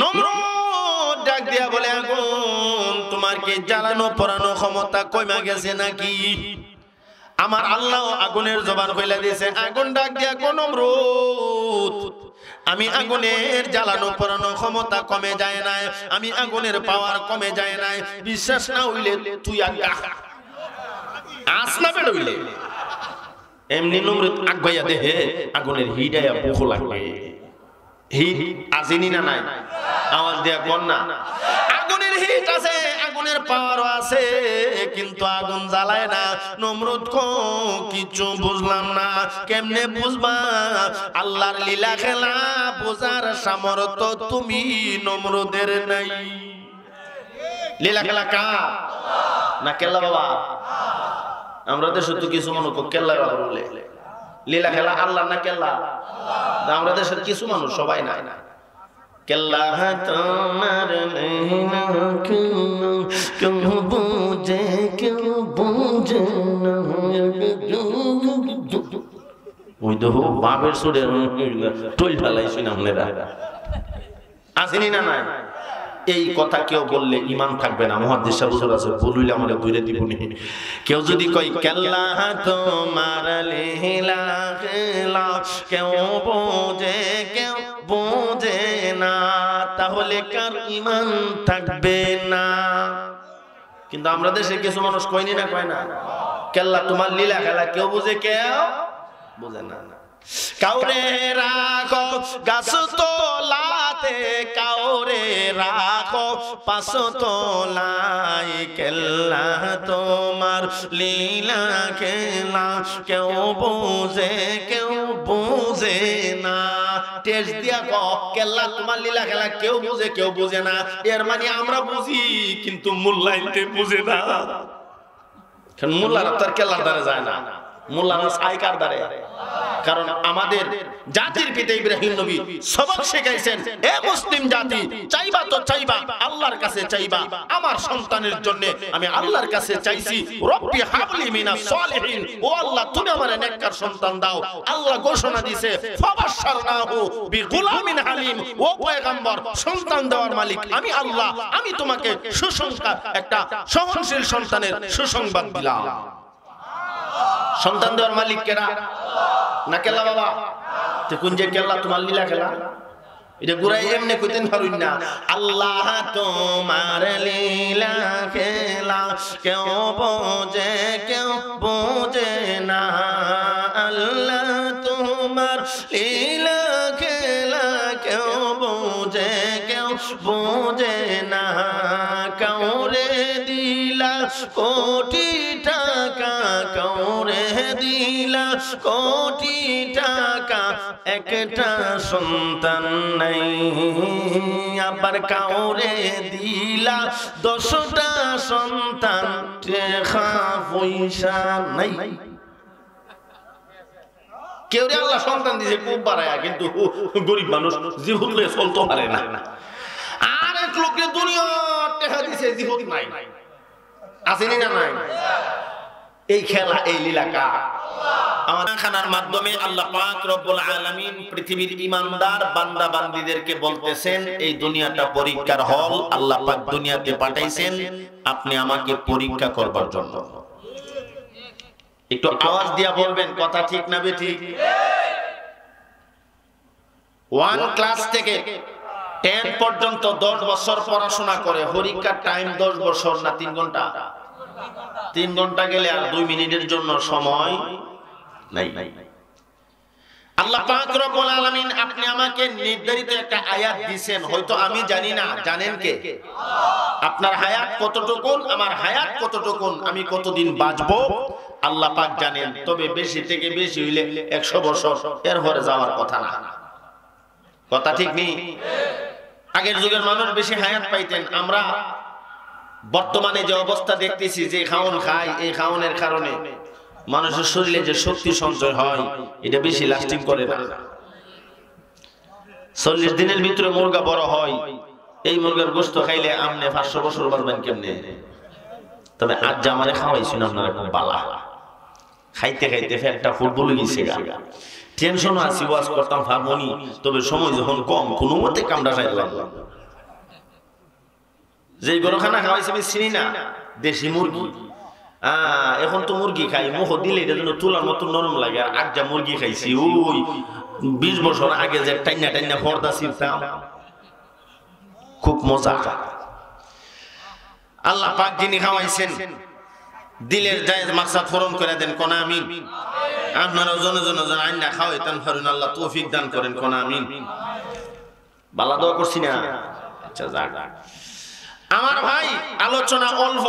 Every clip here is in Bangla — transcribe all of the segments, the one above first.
নমরুদ ডাক দিয়া বলে, আগুন তোমার কি জ্বালানো পোড়ানো ক্ষমতা কমে গেছে নাকি? আমার আল্লাহ আগুনের জবান কইলা দিয়েছে। আগুন ডাক দিয়া, কোন নমরুদ, আমি আগুনের জ্বালানো পোড়ানো ক্ষমতা কমে যায় নাই, আমি আগুনের পাওয়ার কমে যায় নাই। বিশ্বাস না হইলে তুই আগা আসনা বেড়ইলে এমনি নমরুদ আগাইয়া দেহে আগুনের হিডাইয়া বুক লাগবে। হিট আসেনি না নাই? আওয়াজ দিয়া কোন না? আগুনের হিট আছে, আগুনের পাওয়ারও আছে, কিন্তু আগুন জ্বালায় না। নমরুদ কো কিছু বুঝলাম না। কেমনে বুঝবা? আল্লাহর লীলা খেলা বোঝার সামর্থ্য তুমি নমরুদের নাই। লীলা খেলা কার? না কেল্লা বাবা? আমরা দেশে তো কিছু মানুষ কেল্লা বাবা বলে। লীলা খেলা আল্লাহ না কেল্লা? আমরা দেশের কিছু মানুষ, সবাই নাই না। কেল্লা তোমার কেউ বুঝে কেউ বুঝে না। ওই তো বাপের সুরে টইল ফেলাইছি না আপনারা, আসেনি না নাই? এই কথা কেউ বললে ইমান থাকবে না। মুহাদ্দিস সাহেব হুজুর আছে, বললে আমাদের দূরে দিবনি। কেউ যদি কই কেল্লা তোমার লীলা খেলা কেউ বোঝে কেউ বোঝে না, তাহলে কার ইমান থাকবে না? কিন্তু আমরা দেশে কিছু মানুষ কইনি না, কয় না, কেল্লা তোমার লীলা খেলা কেউ বুঝে কেউ বুঝে না। কাউরে রাখো গাছ তোলাতে, কাউরে রাখো পাশ তোলাই, কেল্লা তোমার লীলা খেলা কেউ বুঝে কেউ বুঝে না। টেস্ট দিয়া কো কেল্লা তোমার লীলা খেলা কেউ বুঝে কেউ বুঝে না, এর মানে আমরা বুঝি কিন্তু মূল্যায়নতে বুঝে না। কারণ মোল্লারা তার কেল্লার দ্বারে যায় না, মোল্লারা চায় কার দ্বারে? কারণ আমাদের জাতির পিতা ইব্রাহিম নবী সবক শিখাইছেন, এ মুসলিম জাতি, চাইবা তো চাইবা আল্লাহর কাছে চাইবা। আমার সন্তানের জন্য আমি আল্লাহর কাছে চাইছি, রব্বি হাবলি মিনাস সালিহিন, ও আল্লাহ তুমি আমারে নেককার সন্তান দাও। আল্লাহ ঘোষণা দিয়েছে, ফাবাশশারনাহু বিগুলামিন হালিম, ও পয়গম্বর, সন্তান দেওয়ার মালিক আমি আল্লাহ, আমি তোমাকে সুসংবাদ, একটা সহনশীল সন্তানের সুসংবাদ দিলাম। সন্তান দেওয়ার মালিক কেরা? না কেল্লা বাবা? তো কোন যে কেল্লা তোমার লীলা খেলা? এটা গুরাই এমনি কইতেন পারুন না। আল্লাহ তোমার লীলা খেলা কেউ বোঝে কেউ বোঝে না, আল্লাহ তোমার লীলা খেলা কেউ বোঝে কেউ বোঝে না। কাউরে দিলা কোটি টাকা, কাউরে দিলা কোটি টাকা, একটা সন্তান নাই। আবার কাউরে দিলা 10টা সন্তান, টাকা পয়সা নাই। কেউ আল্লাহ সন্তান দিয়েছে খুব বাড়ায়, কিন্তু গরিব মানুষ জীবন লয়ে চলতে পারে না। আর এক লোককে দুনিয়া টাকা দিয়েছে, জীবন নাই। আসেনি না নাই? এই খেলা এই লীলা কার? আমাদের খানার মাধ্যমে আল্লাহ পাক রব্বুল আলামিন পৃথিবীর ঈমানদার বান্দা বান্দীদেরকে বলতেছেন, এই দুনিয়াটা পরীক্ষার হল। আল্লাহ পাক দুনিয়াতে পাঠাইছেন আপনি আমাকে পরীক্ষা করবার জন্য। একটু আওয়াজ দিয়া বলবেন কথা ঠিক না বেঠিক? 1 ক্লাস থেকে 10 পর্যন্ত 10 বছর পড়াশোনা করে, পরীক্ষার টাইম 10 বছর না 3 ঘন্টা? 3 ঘন্টা গেলে আর 2 মিনিটের জন্য সময় নাই। আল্লাহ পাক রব্বুল আলামিন আপনি আমাকে নির্ধারিত একটা আয়াত দিবেন, হয়তো আমি জানি না, জানেন কে? আপনার হায়াত কতটুকু, আমার হায়াত কতটুকু, আমি কতদিন বাঁচবো আল্লাহ পাক জানেন। তবে বেশি থেকে বেশি হইলে 100 বছর, এর পরে যাওয়ার কথা না। কথা ঠিক নেই? আগের যুগের মানুষ বেশি হায়াত পাইতেন। আমরা বর্তমানে যে অবস্থা দেখতেছি, যে খাওন খাই, এই খাওনের কারণে মানুষের শরীরে যে শক্তি সঞ্চয় হয় এটা বেশি লাস্টিং করে না। 40 দিনের ভিতরে মুরগা বড় হয়, এই মুরগার গোশত খাইলে আমনে 500 বছর বাঁচবেন কেমনে? তবে আজ যে আমারে খাওয়াইছেন আপনারা খুব বালা, খাইতে খাইতে ফেরটা ফুটবল গেছে গা। টেনশন আছে, ওয়াজ করতাম ফার্মনি, তবে সময় যখন কম কোনো মতে কামড়া খাইতে লাগলাম। যে গরু খানা খাওয়াইছে আমি চিনি না, দেশি মুরগি। এখন তো মুরগি খাই, মুখ দিলে এটা যেন তুলার মতো নরম লাগে। আর আগ যা মুরগি খাইছি ওই 20 বছর আগে যে টাইনা টাইনা পর্দা ছিলতাম, খুব মজা। আল্লাহ পাক যিনি খাওয়াইছেন দিলের জায়েজ মাকসাদ পূরণ করে দেন, কোন আমিন। আপনারা জনে জনে জন আইনা খাওয়াইতেন পারেন, আল্লাহ তৌফিক দান করেন, কোন আমিন। বালা দোয়া করছি না? আচ্ছা যাক। আমার ভাই, আলোচনা অল্প,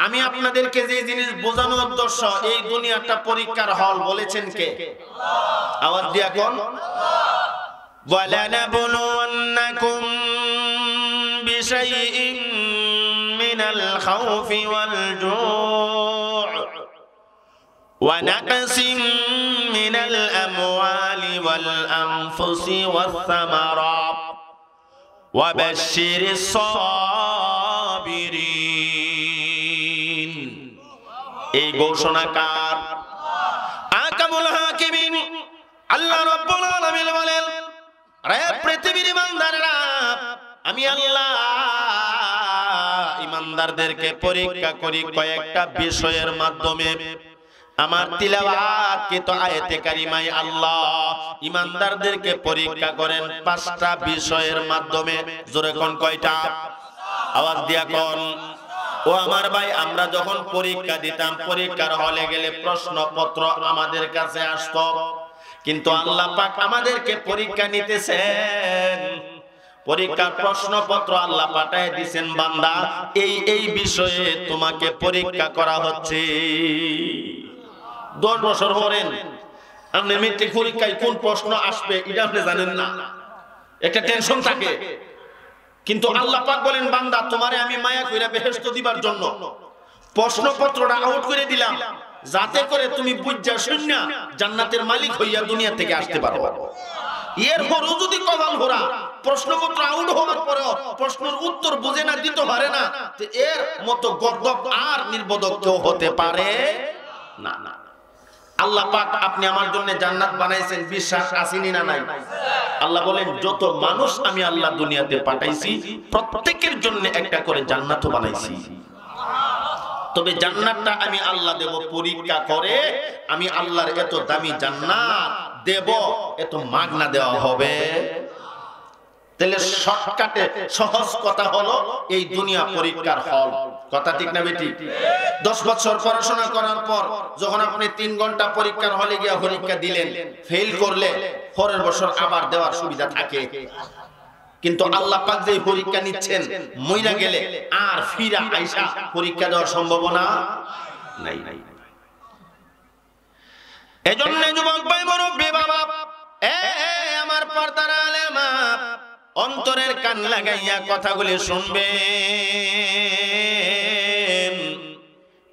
আমি আপনাদেরকে যে জিনিস বোঝানোর উদ্দেশ্য, এই দুনিয়াটা পরীক্ষার হল, বলেছেন কে? আওয়াজ দিয়া কোন? ওয়ালানাবলুওয়ান্নাকুম বিশাইইন মিনাল খাউফি ওয়াল জুউ ওয়া নাকসিম মিনাল আমওয়ালি ওয়াল আনফুসি ওয়াস সামারাত ওয়া বাশশিরিস সাবিরিন। এই ঘোষণাকার আকামুল হাকিমিন আল্লাহ রাব্বুল আলামিন বলেন, রে পৃথিবীর ইমানদাররা, আমি আল্লাহ ইমানদারদেরকে পরীক্ষা করি কয়েকটা বিষয়ের মাধ্যমে। আমার তিলাওয়াত কৃত আয়াতে কারিমায় আল্লাহ ইমানদারদেরকে পরীক্ষা করেন 5টা বিষয়ের মাধ্যমে। জোরে কোন কয়টা? আওয়াজ দিয়া কোন। ও আমার ভাই, আমরা যখন পরীক্ষা দিতাম, পরীক্ষার হলে গেলে প্রশ্নপত্র আমাদের কাছে আসতো, কিন্তু আল্লাহ পাক আমাদেরকে পরীক্ষা নিতেছেন, পরীক্ষার প্রশ্নপত্র আল্লাহ পাঠায় দিবেন, বান্দা এই বিষয়ে তোমাকে পরীক্ষা করা হচ্ছে। 10 বছর হলেন, আপনি মেট্রিক পরীক্ষায় কোন প্রশ্ন আসবে এটা আপনি জানেন না, একটা টেনশন থাকে। কিন্তু আল্লাহ পাক বলেন, বান্দা তোমারে আমি মায়া কইরা বেহেশত দিবার জন্য প্রশ্নপত্রটা আউট করে দিলাম, যাতে করে তুমি বুঝা শুননা জান্নাতের মালিক হইয়া দুনিয়া থেকে আসতে পারো। এর পরও যদি কপাল ভরা প্রশ্নপত্র আউট হওয়ার পরেও প্রশ্নের উত্তর বুঝে না, দিতে পারে না, তো এর মতো গর্দভ আর নির্বোধক কেউ হতে পারে না। আল্লাহ পাক আপনি আমার জন্য জান্নাত বানাইছেন, বিশ্বাস আসেনি না নাই? আল্লাহ বলেন, যত মানুষ আমি আল্লাহ দুনিয়াতে পাঠাইছি প্রত্যেকের জন্য একটা করে জান্নাতও বানাইছি। তবে জান্নাতটা আমি আল্লাহ দেব পরীক্ষা করে। আমি আল্লাহর এত দামি জান্নাত দেব, এত মাগনা দেওয়া হবে। তাহলে শর্টকাটে সহজ কথা হলো, এই দুনিয়া পরীক্ষার হল। কথা ঠিক না বেটি? 10 বছর পড়াশোনা করার পর যখন আপনি 3 ঘন্টা পরীক্ষার হলে গিয়ে পরীক্ষা দিলেন, ফেল করলে পরের বছর আবার দেওয়ার সুবিধা থাকে। কিন্তু আল্লাহ পাক যে পরীক্ষা নিচ্ছেন, মইরা গেলে আর ফিরা আইসা পরীক্ষা দেওয়ার সম্ভাবনা নাই। এজন্য যুবক ভাই, মুরব্বি বাবা, আমার পর্দার আলেমা, অন্তরের কান লাগাইয়া কথাগুলি শুনবেন।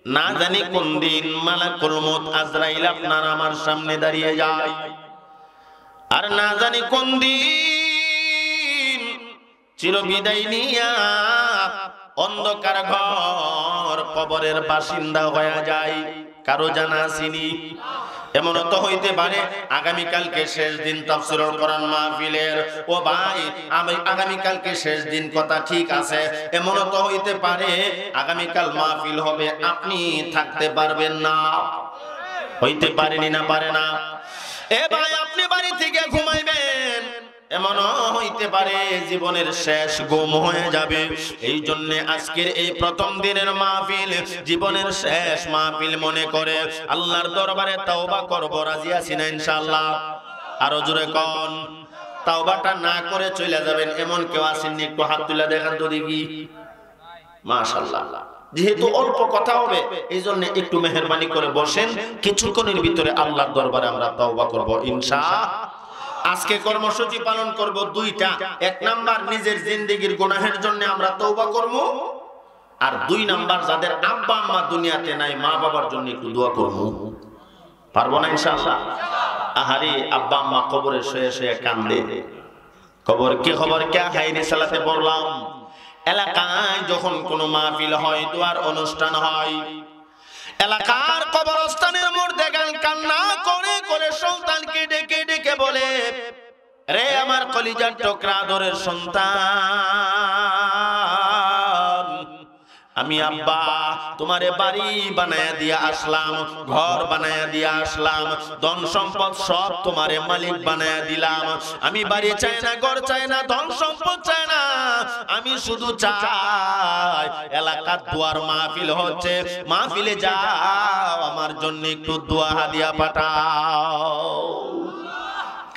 না জানি কোন দিন মালাকুল মউত আজরাইল আপনার আমার সামনে দাঁড়িয়ে যায়, আর না জানি কোন দিন চিরবিদায় নিয়া অন্ধকার ঘর কবরের বাসিন্দা হয়ে যায়, কারো জানা আসেনি। এমন তো হইতে পারে আগামী কালকে শেষ দিন তাফসীরুল কোরআন মাহফিলের। ও ভাই, আমি আগামী কালকে শেষ দিন, কথা ঠিক আছে। এমন তো হইতে পারে আগামী কাল মাহফিল হবে, আপনি থাকতে পারবেন না। হইতে পারেনি না? পারে না? এ ভাই, আপনি বাড়ি থেকে ঘুমাইবেন, এমনও হইতে পারে জীবনের শেষ ঘুম হয়ে যাবে। এই জন্য আজকের এই প্রথম দিনের মাহফিল জীবনের শেষ মাহফিল মনে করে আল্লাহর দরবারে তওবা করব। রাজি আছি না ইনশাআল্লাহ? আরো জোরে কোন। তওবাটা না করে চলে যাবেন এমন কেউ আছেন? একটু হাত তুলে দেখান তো দেখি। মাশাআল্লাহ। যেহেতু অল্প কথা হবে, এই জন্য একটু মেহেরবানি করে বসেন, কিছুক্ষণের ভিতরে আল্লাহর দরবারে আমরা তওবা করব ইনশাআল্লাহ। আজকে কর্মসূচি পালন করব 2টা। 1 নাম্বার, নিজের জিন্দেগীর গুনাহের জন্য আমরা তওবা করব, আর 2 নাম্বার, যাদের আব্বা আম্মা দুনিয়াতে নাই, মা বাবার জন্য একটু দোয়া করব। পারবো না ইনশাআল্লাহ? আহারে, আব্বা আম্মা কবরে শুয়ে শুয়ে কান্দে। কবর কি খবর, কে হাইরে সালাতে পড়লাম। এলাকায় যখন কোনো মাহফিল হয়, দোয়ার অনুষ্ঠান হয়, এলাকার কবরস্থানের মধ্যে গান কান্না করে করে সন্তানকে ডেকে ডেকে বলে, রে আমার কলিজার টুকরা আদরের সন্তান, আমি আব্বা তোমারে বাড়ি বানায়া দিয়া আসলাম, ঘর বানায়া দিয়া আসলাম, ধন সম্পদ সব তোমারে মালিক বানায়া দিলাম। আমি বাড়ি চাই না, ঘর চাই না, ধন সম্পদ চাই না, আমি শুধু চাই এলাকার দুয়ার মাহফিল হচ্ছে, মাহফিলে যাও, আমার জন্য একটু দোয়া হাদিয়া পাঠাও।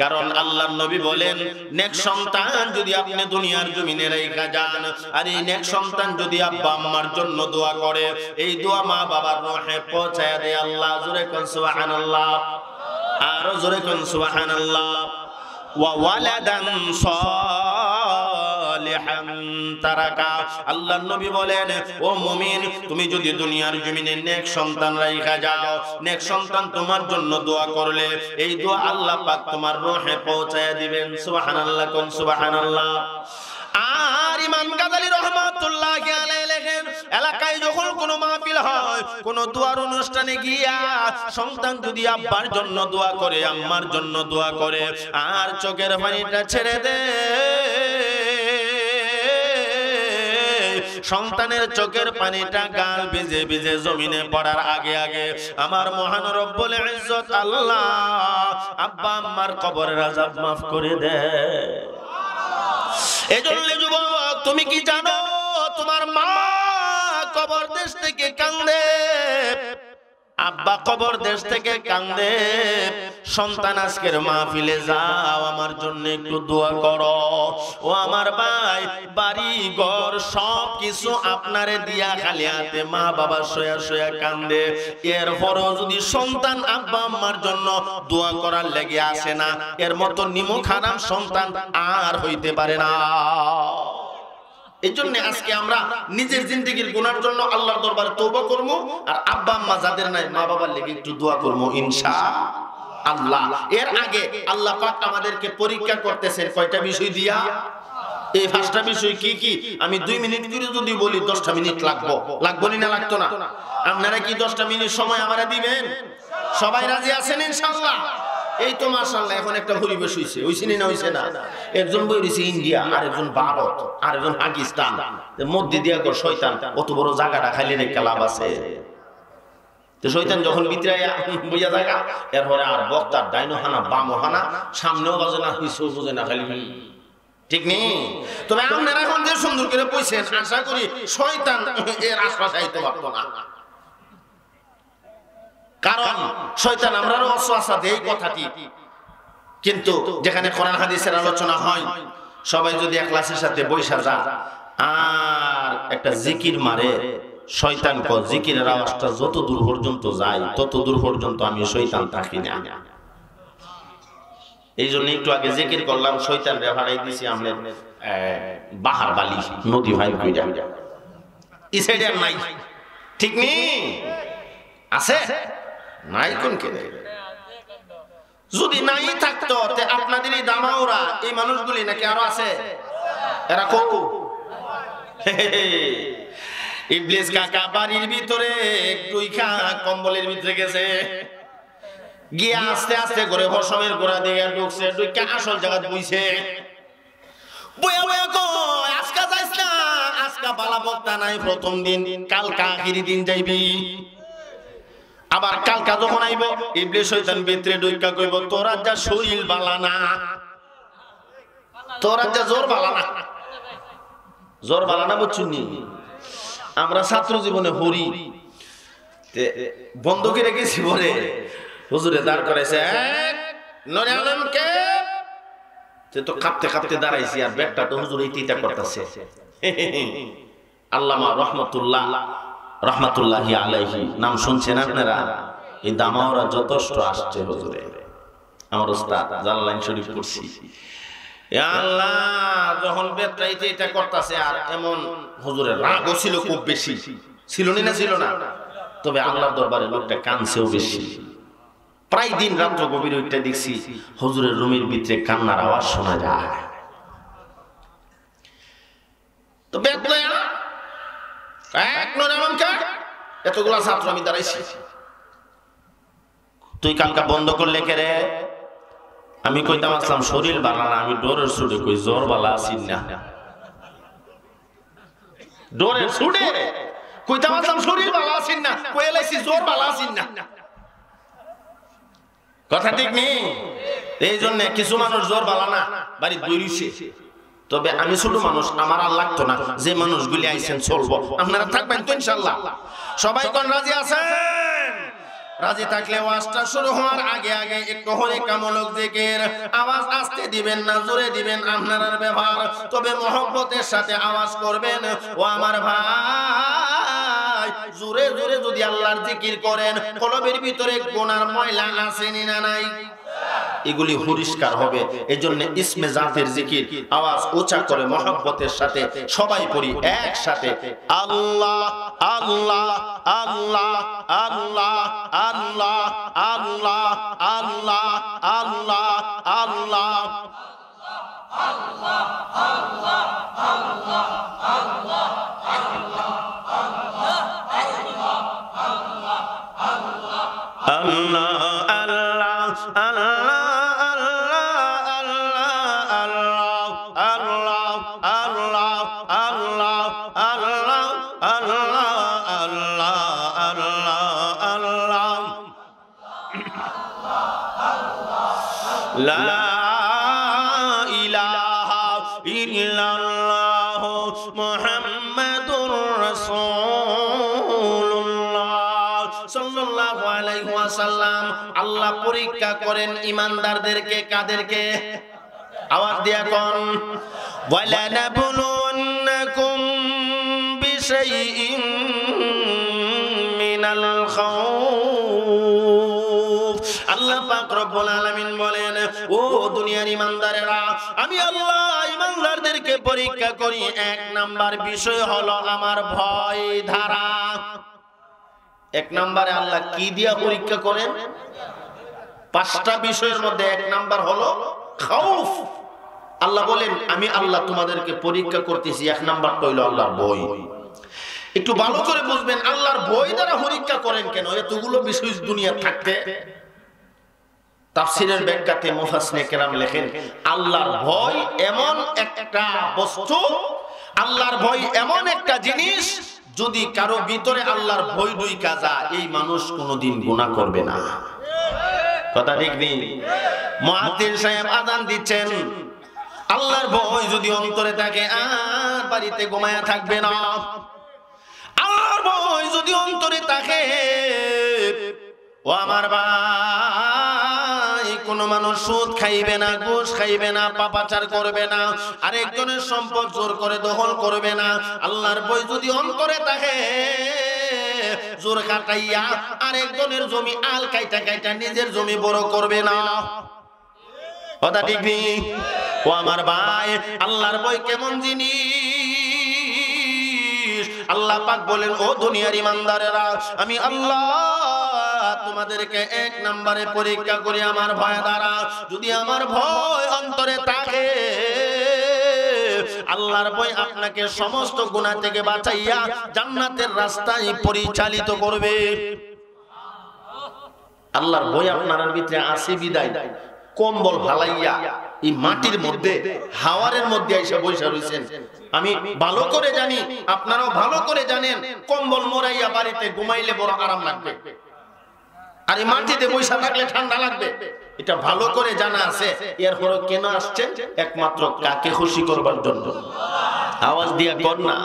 কারণ আল্লাহর নবী বলেন, নেক সন্তান যদি আপনি দুনিয়ার জমিনে রেখে যান, আর এই নেক সন্তান যদি আব্বা আম্মার জন্য দোয়া করে, এই দোয়া মা বাবার রূহে পৌঁছায় দেয় আল্লাহ। জোরে কোন সুবহানাল্লাহ, আরো জোরে কোন সুবহানাল্লাহ। ওয়া ওয়ালাদান সালিহান তারাকা, আল্লাহর নবী বলেন, ও মুমিন, তুমি যদি দুনিয়ার জমিনে নেক সন্তান রাইখা যাও, নেক সন্তান তোমার জন্য দোয়া করলে, এই দোয়া আল্লাহ পাক তোমার রূহে পৌঁছায়া দিবেন। সুবহানাল্লাহ, কোন সুবহানাল্লাহ। আর ইমাম গাযালী রাহমাতুল্লাহি আলাইহি লেখেন, এলাকায় যখন কোনো মাহফিল হয়, কোনো দোয়ার অনুষ্ঠানে গিয়া সন্তান যদি আব্বার জন্য দোয়া করে, আম্মার জন্য দোয়া করে, আর চোখের পানিটা ছেড়ে দেয়, সন্তানের চোখের পানিটা গাল ভিজে ভিজে জমিনে পড়ার আগে আগে আমার মহান রব্বুল ইজ্জত আল্লাহ আব্বা আম্মার কবরের আযাব মাফ করে দেয়। এজন্য যুবক, তুমি কি জানো তোমার মা কবর দেশ থেকে কান্দে, আব্বা কবর দেশ থেকে কান্দে, সন্তান আজকের মাহফিলে যাও, আমার জন্য একটু দোয়া করো। ও আমার ভাই, বাড়ি ঘর সব কিছু আপনারে দিয়া খালি হাতে মা বাবা শোয়া শোয়া কান্দে, এরপরও যদি সন্তান আব্বা আম্মার জন্য দোয়া করার লেগে আসে না, এর মতো নিমক হারাম সন্তান আর হইতে পারে না। এই জন্য আজকে আমরা নিজের জিন্দেগির গুনার জন্য আল্লাহর দরবারে তওবা করব, আর আব্বা আম্মা যাদের নাই মা বাবার লেগে একটু দোয়া করব ইনশাআল্লাহ। এর আগে আল্লাহ পাক আমাদেরকে পরীক্ষা করতেছেন কয়টা বিষয় দিয়া। এই পাঁচটা বিষয় কি কি আমি 2 মিনিট করে যদি বলি 10টা মিনিট লাগবো না লাগতো না? আপনারা কি 10টা মিনিট সময় আমারে দিবেন? সবাই রাজি আছেন ইনশাআল্লাহ? এই তো মাশাআল্লাহ, এখন একটা পরিবেশ হইছে, হইছে না হইছে না? একজন বই রইছে ইন্ডিয়া, আর একজন ভারত, আর একজন পাকিস্তান, মধ্যে দিয়া কর শয়তান কত বড় জায়গাটা খাইলে রে লাভ আছে। তো শয়তান যখন ভিতরে বইয়া জায়গা, এরপরে আর বক্তার ডাইনো হানা বামো হানা, সামনেও বাজে না পিছেও বুঝে না, খালি ঠিক নেই। তবে আপনারা এখন যে সুন্দর করে কইছেন, আশা করি শয়তান এর আশপাশে আইতে পারতো না। কারণ শয়তান আমরারও ওয়াসওয়াসা দেয় কথাটি, কিন্তু যেখানে কোরআন হাদিসের আলোচনা হয়, সবাই যদি ইখলাসের সাথে বইসা যায় আর একটা জিকির মারে, শয়তান কো জিকিরের আওয়াজটা যত দূর পর্যন্ত যায় তত দূর পর্যন্ত আমি শয়তান থাকি না। এই জন্য একটু আগে জিকির করলাম, শয়তান রে হারাই দিছি আমরা বাহার বালি নদী ভাই কইরা, এই সাইডে আর নাই, ঠিক নেই? আছে নাই কোন কে? যদি নাই থাকতো তে আপনাদের এই দামাওরা এই মানুষগুলি নাকি আরো আছে? এরা কত ইবলিস কাকা বাড়ির ভিতরে দুইখা কম্বলের ভিতরে গেছে, গিয়ে আস্তে আস্তে করে হসমের গোড়া দিয়ে ঢুকছে, ঢুকে আসল জায়গা বইছে, বইয়া বইয়া কই আজকা যাইস না, আজকা বালা বক্তা নাই, প্রথম দিন, কালকা আখিরি দিন যাইবি। আবার কালকা যখন আইব ইবলিস শয়তান ভিতরে ঢুকা কইব, তোরা যা শরীর বালা না, তোরা যা জোর বালা না, জোর বালা না বুঝছুনি? আমরা ছাত্র জীবনে হরি বন্ধকে রেখেছি বলে হুজুরে দাঁড় করাইছে, নরে আলমকে তো কাঁপতে কাঁপতে দাঁড়াইছি, আর ব্যাগটা তো হুজুর এই তিতা করতেছে। আল্লামা রহমাতুল্লাহি আলাইহি নাম শুনছেন আপনারা? এই দামাওরা যথেষ্ট আসছে হুজুরে, আমার উস্তাদ জালালাইন শরীফ পড়ছি। আল্লাহ যখন বেত্রাইতে এটা করতেছে, আর এমন হুজুরের রাগও ছিল খুব বেশি, ছিল না ছিল না? তবে আল্লাহর দরবারে লোকটা কানছেও বেশি। প্রায় দিন রাত্র গভীর ওইটা দেখছি হুজুরের রুমের ভিতরে কান্নার আওয়াজ শোনা যায়। তো এতগুলা ছাত্র আমি দাঁড়াইছি, তুই কালকা বন্ধ করলে কে রে? আমি কইতাম আসলাম শরীর বালা না, আমি ডোরের ছুটে কই জ্বর বালা আসি না, ডোরের ছুটে কইতা মাঝাম শরীর ভালো আছেন না, কই লাইছি জোর ভালো আছেন না। কথা ঠিক নেই? এই জন্য কিছু মানুষ জোর ভালো না, বাড়ি বইরিছে। তবে আমি ছোট মানুষ, আমার আর লাগতো না, যে মানুষগুলি আইছেন চলবো। আপনারা থাকবেন তো ইনশাআল্লাহ? সবাই কোন রাজি আছেন? রাজি থাকলে ওয়াজটা শুরু হওয়ার আগে আগে একটু হরিকামূলক জিকির আওয়াজ আস্তে দিবেন না জোরে দিবেন আপনার ব্যবহার, তবে মহব্বতের সাথে আওয়াজ করবেন। ও আমার ভাই, জোরে জোরে যদি আল্লাহর জিকির করেন, কলবের ভিতরে গুনার ময়লা আছে না নাই? এগুলি পরিষ্কার হবে। এজন্য ইসমে জাতের জিকির আওয়াজ উঁচা করে মহব্বতের সাথে সবাই পড়ি একসাথে। আল্লাহ আল্লাহ আল্লাহ আল্লাহ আল্লাহ আল্লাহ আল্লাহ আল্লাহ আল্লাহ আল্লাহ পরীক্ষা করেন ইমানদারদেরকে। কাদেরকে? আওয়াজ দিয়া কোন, ওয়ালানাবলুন্নাকুম বিশাইইন মিনাল খাউফ। আল্লাহ পাক রব্বুল আলামিন বলেন, ও দুনিয়ার ইমানদারেরা, আমি আল্লাহ ইমানদারদেরকে পরীক্ষা করি। এক নাম্বার বিষয় হলো আমার ভয় ধারা। এক নম্বরে আল্লাহ কি দিয়া পরীক্ষা করেন? পাঁচটা বিষয়ের মধ্যে এক নাম্বার হলো খাউফ। আল্লাহ বলেন, আমি আল্লাহ তোমাদেরকে পরীক্ষা করতেছি। এক নাম্বারটা হইল আল্লাহর ভয়। একটু ভালো করে বুঝবেন, আল্লাহর ভয় দ্বারা পরীক্ষা করেন কেন? এতগুলো বিষয় দুনিয়া থাকতে। তাফসীরের ব্যাখ্যাতে মুফাসসিরে কেরাম লেখেন, আল্লাহর ভয় এমন একটা বস্তু, আল্লাহর ভয় এমন একটা জিনিস, যদি কারো ভিতরে আল্লাহর ভয় ঢুইকা যায়, এই মানুষ কোনোদিন গুনাহ করবে না। কথা ঠিক নেই? মুয়াজ্জিন সাহেব আযান দিচ্ছেন, আল্লাহর ভয় যদি অন্তরে থাকে আর বাড়িতে ঘুমায়া থাকবে না। আল্লাহর ভয় যদি অন্তরে থাকে, ও আমার ভাই, কোন মানুষ সুদ খাইবে না, ঘুষ খাইবে না, পাপাচার করবে না, আরেকজনের সম্পদ জোর করে দখল করবে না। আল্লাহর ভয় যদি অন্তরে থাকে, জোর কাটাইয়া আরেকজনের জমি আল কাইটা কাইটা নিজের জমি বড় করবে না। কথা ঠিক নেই? ও আমার ভাই, আল্লাহর ভয় কেমন জিনিস? আল্লাহ পাক বলেন, ও দুনিয়ার ইমানদারেরা, আমি আল্লাহ তোমাদেরকে এক নম্বরে পরীক্ষা করি আমার ভয় দ্বারা। যদি আমার ভয় অন্তরে থাকে, আল্লাহর ভয় আপনাকে সমস্ত গুনাহ থেকে বাঁচাইয়া জান্নাতের রাস্তায় পরিচালিত করবে। আল্লাহর ভয় আপনার ভিতরে আছে বিদায় কম্বল ফালাইয়া এই মাটির মধ্যে হাওয়ারের মধ্যে এসে বসে রইছেন। আমি ভালো করে জানি, আপনারাও ভালো করে জানেন, কম্বল মোড়াইয়া বাড়িতে ঘুমাইলে বড় আরাম লাগবে, আর এই মাটিতে বসে থাকলে ঠান্ডা লাগবে। এটা ভালো করে জানা আছে। এরপরে কেন আসছেন? একমাত্র কাকে খুশি করবার জন্য। আওয়াজ দিয়া কর না।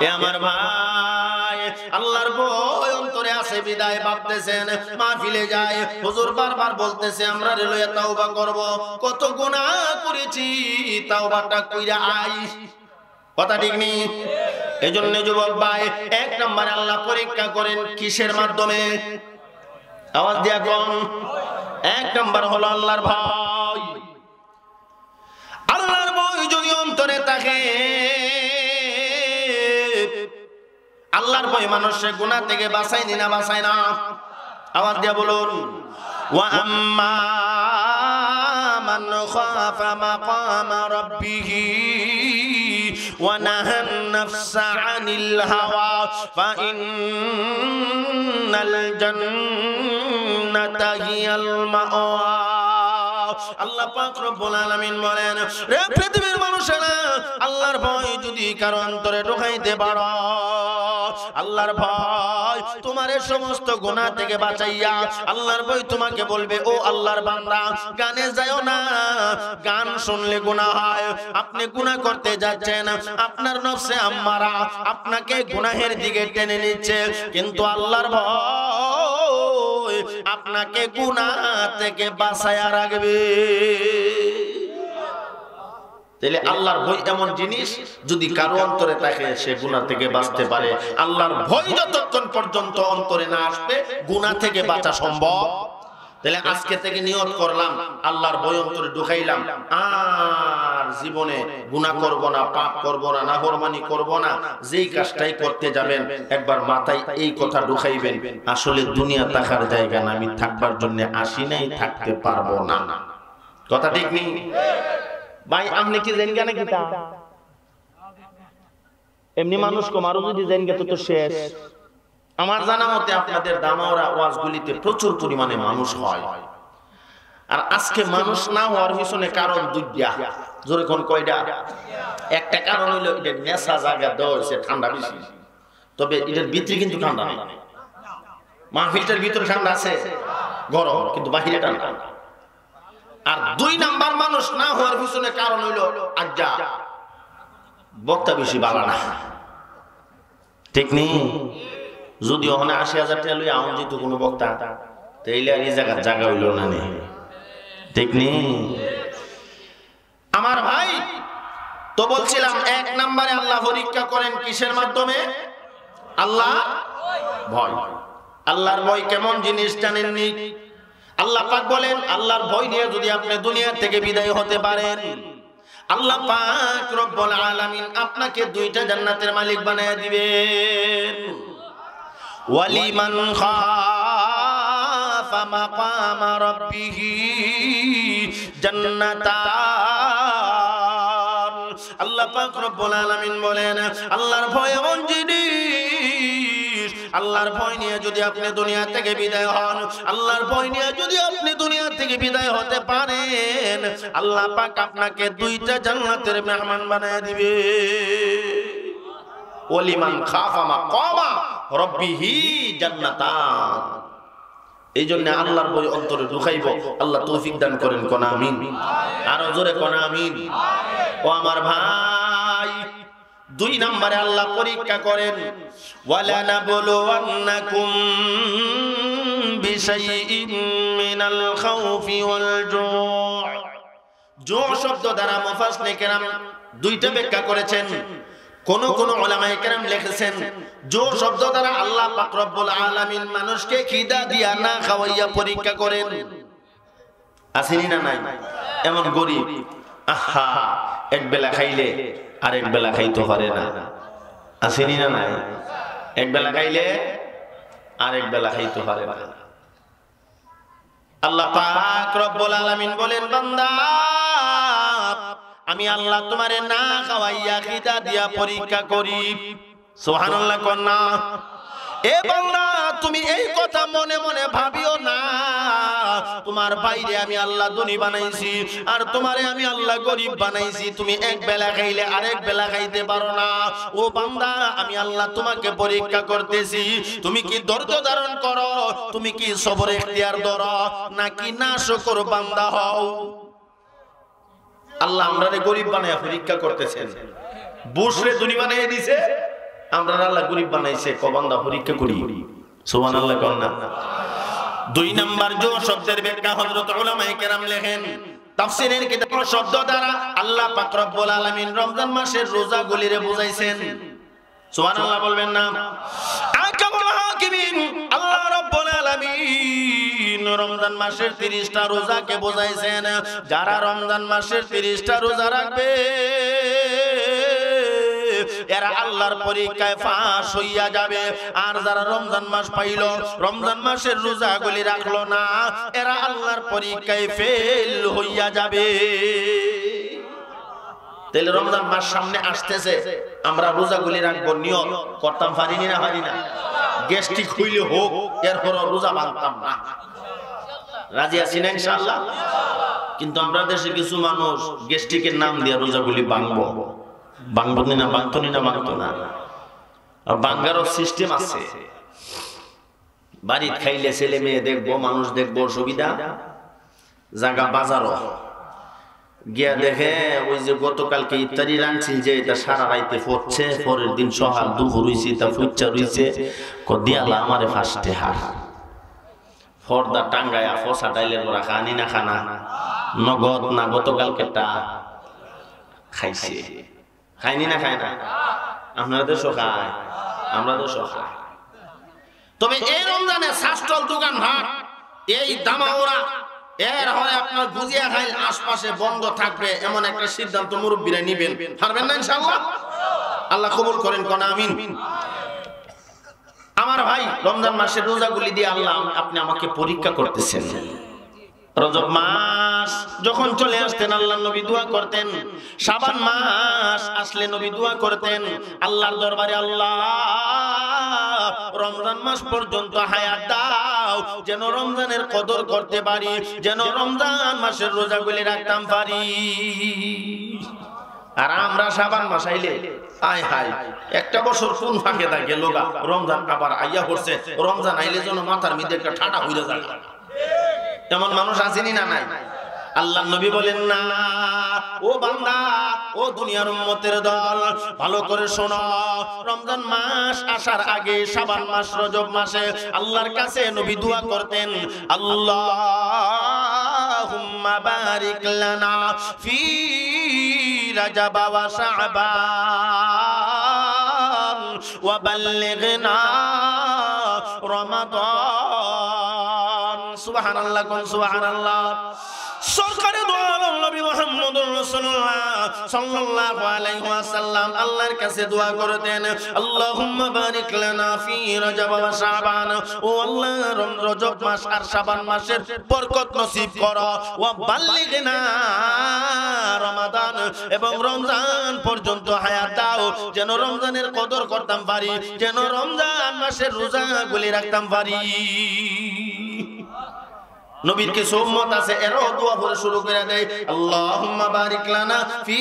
এ আমার ভাই, আল্লাহর ভয় অন্তরে আছে বিদায় ভাবতেছেন, মাহফিলে যায়, হুজুর বারবার বলতেছে আমরা রেলওয়ে তাওবা করব, কত গুনাহ করেছি, তাওবাটা কইরা আই। কথা ঠিক নেই? এজন্য যুবক ভাই, এক নম্বরে আল্লাহ পরীক্ষা করেন কিসের মাধ্যমে? আওয়াজ দিয়া কোন। এক নম্বর হলো আল্লাহর ভয়। আল্লাহর ভয় যদি অন্তরে থাকে, আল্লাহর ভয় মানুষের গুনাহ থেকে বাঁচায় না বাঁচায় না? আওয়াজ দিয়া বলুন। ওয়া আম্মা মান খাফা মাকামা রাব্বিহি ওয়া নাহান নাফসা আনিল হাওয়া ফাইন্নাল জান্নাতা হিয়াল মাওয়া। আল্লাহ পাক রব্বুল আলামিন বলেন, রে পৃথিবীর মানুষেরা, আল্লাহর ভয় যদি কারো অন্তরে ঢোকাইতে পারো, আল্লাহর ভয় তোমার সমস্ত গুনাহ থেকে বাঁচাইয়া আল্লাহর ভয় তোমাকে বলবে ও আল্লাহর বান্দা গানে যাও না, গান শুনলে গুনাহ হয়। আপনি গুনাহ করতে যাচ্ছেন, আপনার নফসে আম্মারা আপনাকে গুনাহের দিকে টেনে নিচ্ছে, কিন্তু আল্লাহর ভয় আপনাকে গুনাহ থেকে বাঁচায়া রাখবে। তাহলে আল্লাহর ভয় এমন জিনিস, যদি কারো অন্তরে থাকে সে গুনাহ থেকে বাঁচতে পারে। আল্লাহর ভয় যতক্ষণ পর্যন্ত অন্তরে না আসবে গুনাহ থেকে বাঁচা সম্ভব। তাহলে আজকে থেকে নিয়ত করলাম, আল্লাহর ভয় অন্তরে ঢুকাইলাম, আর জীবনে গুনাহ করব না, পাপ করব না, নাফরমানি করব না। যেই কাজটাই করতে যাবেন একবার মাথায় এই কথা ঢুকাইবেন, আসলে দুনিয়া থাকার জায়গা না, আমি থাকবার জন্য আসি নাই, থাকতে পারবো না। কথা ঠিক নেই ভাই? আপনি কি জেন গানে কিতা এমনি মানুষ কমারও যদি জেন গে তো শেষ। আমার জানা মতে আপনাদের দামাওরা ওয়াজগুলিতে প্রচুর পরিমাণে মানুষ হয়, আর আজকে মানুষ না হওয়ার পিছনে কারণ দুইটা। জোরে কোন কয়টা? একটা কারণ হইলো এটার নেশা জায়গা দেওয়া হয়েছে ঠান্ডা বেশি, তবে এটার ভিতরে কিন্তু ঠান্ডা নেই। মাহফিলটার ভিতরে ঠান্ডা আছে, গরম, কিন্তু বাহিরে ঠান্ডা। আর দুই নাম্বার মানুষ না হওয়ার পিছনে কারণ হইলো আজ্জা বক্তা বেশি ভালো না। ঠিক নেই? যদি ওখানে ৮০,০০০ টাকা লই আমার যেত কোনো বক্তা, তাইলে আর এই জায়গার জায়গা হইল না। ঠিক নেই আমার ভাই? তো বলছিলাম এক নম্বরে আল্লাহ পরীক্ষা করেন কিসের মাধ্যমে? আল্লাহ ভয়। আল্লাহর ভয় কেমন জিনিস জানেননি? আল্লাহ পাক বলেন আল্লাহর ভয় নিয়ে যদি আপনি দুনিয়া থেকে বিদায় হতে পারেন, আল্লাহ পাক রব্বুল আলামিন আপনাকে দুইটা জান্নাতের মালিক বানায় দিবেন। ওয়ালিমান খাফা মাকামা রাব্বিহি জান্নাতান। আল্লাহ পাক রব্বুল আলামিন বলেন আল্লাহর ভয় এমন জিনিস, আল্লাহর ভয় নিয়ে যদি আপনি দুনিয়া থেকে বিদায় হন, আল্লাহর ভয় নিয়ে যদি আপনি দুনিয়া থেকে বিদায় হতে পারেন, আল্লাহ পাক আপনাকে দুইটা জান্নাতের মেহমান বানায় দিবে। ওয়ালিমান খাফা মাকামা রাব্বিহি জান্নাতান। এই জন্য আল্লাহর ভয় অন্তরে ঢুকাইব। আল্লাহ তৌফিক দান করেন, কোন আমিন। আরো জোরে কোন আমিন। ও আমার ভাই, দুই নম্বরে আল্লাহ পরীক্ষা করেন ওয়ালা নাবলুওয়ান্নাকুম বিশাইইন মিনাল খাউফি ওয়াল জু'। জু' শব্দ দ্বারা মুফাসসিরিনে কেরাম দুইটা ব্যাখ্যা করেছেন। কোন কোন উলামায়ে কেরাম লিখেছেন জু' শব্দ দ্বারা আল্লাহ পাক রব্বুল আলামিন মানুষকে খিদা দিয়া না খাওয়াইয়া পরীক্ষা করেন। আসেনি না নাই? এমন গরীব আহা এক বেলা খাইলে আরেক বেলা খাইতে পারে না। আসেনি না নাই? এক বেলা খাইলে আরেক বেলা খাইতে পারে না। আল্লাহ পাক রব্বুল আলামিন বলেন বান্দা আমি আল্লাহ তোমারে না খাওয়াইয়া খিদা দিয়া পরীক্ষা করি। সুবহানাল্লাহ কোন না? এ বান্দা তুমি এই কথা মনে মনে ভাবিও না তোমার বাইরে আমি আল্লাহ ধনী বানাইছি আর তোমারে আমি আল্লাহ গরিব বানাইছি, তুমি এক বেলা খাইলে আরেক বেলা খাইতে পারো না। ও বান্দা আমি আল্লাহ তোমাকে পরীক্ষা করতেছি, তুমি কি ধৈর্য ধারণ করো, তুমি কি সবর ইখতিয়ার ধরো, নাকি নাশকর বান্দা হও। আল্লাহ আমরারে গরিব বানাইয়া পরীক্ষা করতেছেন। বুশরে ধনী বানাইয়া দিছে, আমরা আল্লাহ গরিব বানাইছে, কবান্দা পরীক্ষা করি। সুবহানাল্লাহ কোন না? দুই নাম্বার জো শব্দের ব্যাখ্যা হযরত উলামায়ে কেরাম লেখেন তাফসীরের কিতাব শব্দ দ্বারা আল্লাহ পাক রব্বুল আলামিন রমজান মাসের রোজাগুলিরে বুঝাইছেন। সুবহানাল্লাহ বলবেন না? আকামুল হাকিমিন আল্লাহ রব্বুল আলামিন রমজান মাসের 30টা রোজাকে বুঝাইছেন। যারা রমজান মাসের 30টা রোজা রাখবে এরা আল্লাহর পরীক্ষায় ফাঁস হইয়া যাবে। আর যারা রমজান মাস পাইল, রমজান মাসের রোজাগুলি রাখলো না, এরা আল্লাহর পরীক্ষায় ফেল হইয়া যাবে। তাহলে রমজান মাস সামনে আসতেছে, আমরা রোজাগুলি রাখবো, নিয়ত করতাম, পারিনি না পারি না? গ্যাস্ট্রিক হইলে হোক, এরপর রোজা ভাঙতাম না। রাজি আছি না ইনশাআল্লাহ? কিন্তু আমরা দেশে কিছু মানুষ গ্যাস্ট্রিকের নাম দিয়ে রোজাগুলি ভাঙবো, ভাঙবো না, ভাঙতো না, ভাঙতো না। বাঙ্গারও সিস্টেম আছে, বাড়িতে খাইলে ছেলে মেয়ে দেখবো, মানুষ দেখবো, সুবিধা জায়গা বাজারও গিয়া দেখে ওই যে গতকালকে ইফতারি রাঁধছিল যে এটা সারা রাইতে ফুটছে, পরের দিন সকাল দুপুর হইছে তা ফুচ্চা রইছে, দিয়ালা আমারে ফার্স্টে হার ফর্দা টাঙ্গায়া ফসা ডাইলের বড়া খানি না খানা নগদ না গতকালকেটা খাইছে, খাইনি না খায় না? আপনারা তো খায়, আমরা তো খাই। তবে এই রমজানে শাস্ত্রল দোকান হাট এই দামাওরা এর হয় আপনার গুজিয়া খাইল আশপাশে বন্ধ থাকবে এমন একটা সিদ্ধান্ত মুরব্বীরা নিবেন, পারবেন না ইনশাআল্লাহ? আল্লাহ কবুল করেন, কোন আমিন। আমার ভাই, রমজান মাসের রোজাগুলি দিয়ে আল্লাহ আপনি আমাকে পরীক্ষা করতেছেন। রজব মাস যখন চলে আসতেন আল্লাহর নবী দোয়া করতেন, শাবান মাস আসলে নবী দোয়া করতেন আল্লাহর দরবারে, আল্লাহ রমজান মাস পর্যন্ত হায়াত দাও, যেন রমজানের কদর করতে পারি, যেন রমজান মাসের রোজাগুলি রাখতাম পারি। আর আমরা শাবান মাস আইলে আয় হায় একটা বছর কোন ফাঁকে থাকে লোগা, রমজান আবার আইয়া পড়ছে, রমজান আইলে যেন মাথার মধ্যে একটা ঠাডা হইয়া যায়, এমন মানুষ আসেনি না নাই? আল্লাহ নবী বলেন না, ও বান্দা, ও দুনিয়ার উম্মতের দল, ভালো করে শোনো, রমজান মাস আসার আগে শাবান মাস রজব মাসে আল্লাহর কাছে নবী দোয়া করতেন, আল্লাহুম্মা বারিক লানা ফি রাজাব ওয়া শাবান ওয়া বাল্লিগনা রমাদান। সুবহানাল্লাহ, কোন সুবহানাল্লাহ। সরকারে দো আলম নবী মুহাম্মদুর রাসূলুল্লাহ সাল্লাল্লাহু আলাইহি ওয়াসাল্লাম আল্লাহর কাছে দোয়া করতেন, আল্লাহুম্মা বারিক লানা ফি রজব ওয়া শাবান, ও আল্লাহ রজব মাস আর শাবান মাসের বরকত নসিব করো, ওয়া বাল্লিগনা রমাদান, এবং রমজান পর্যন্ত হায়াত দাও, যেন রমজানের কদর করতাম পারি, যেন রমজান মাসের রোজাগুলি রাখতাম পারি। নবীর কিছু উম্মত আছে এরাও দোয়া করে শুরু করে দেয়, আল্লাহুম্মা বারিক লানা ফি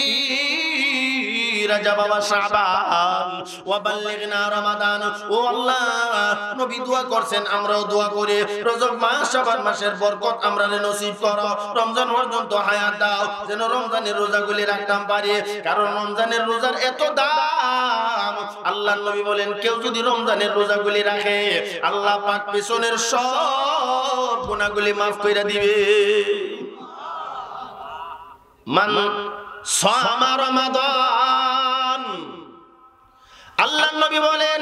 রাজাব ওয়া শাবান ওয়া বাল্লিগনা রমাদান। ও আল্লাহ, নবী দোয়া করছেন, আমরাও দোয়া করি, রজব মাস শাবান মাসের বরকত আমরারে নসিব করো, রমজান পর্যন্ত হায়াত দাও, যেন রমজানের রোজাগুলি রাখতাম পারি, কারণ রমজানের রোজার এত দাম। আল্লাহর নবী বলেন, কেউ যদি রমজানের রোজাগুলি রাখে আল্লাহ পাক পেছনের সব গুনাহগুলি মাফ কইরা দিবে। মান সামা রমাদান, আল্লাহর নবী বলেন,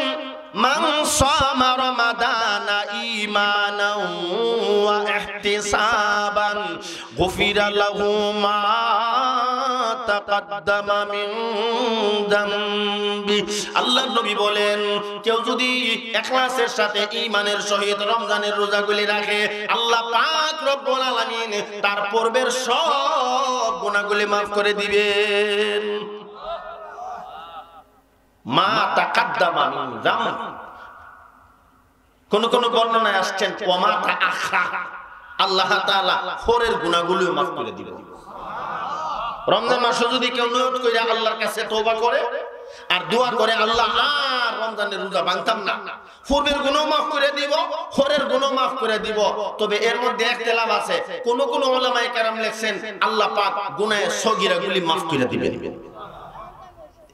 মান সামা রমাদানা ঈমানাও ওয়া ইহতিসাবান গুফিরা লাহু মা তাকাদ্দামা মিন যামবি। আল্লাহর নবী বলেন, কেউ যদি ইখলাসের সাথে ঈমানের সহিত রমজানের রোজাগুলি রাখে আল্লাহ পাক রব্বুল আলামিন তার পূর্বের সব গুনাহগুলি maaf করে দিবেন। মা তাকাদ্দামা মিন যামব, কোন কোন বর্ণনায় আসছেন ওয়া মা তাআখা, আল্লাহ তাআলা পরের গুনাহগুলিও maaf করে দিবেন। রমজান মাসে যদি কেউ নিয়ত করে আল্লাহর কাছে তওবা করে আর দোয়া করে, আল্লাহ আর রমজানের রোজা ভাঙতাম না, পূর্বের গুনাহ maaf করে দিব, পরের গুনাহ maaf করে দিব, তবে এর মধ্যে ইখতিলাফ আছে। কোন কোন উলামায়ে কেরাম লিখছেন আল্লাহ পাক গুনাহে সগীরাগুলি maaf করে দিবেন।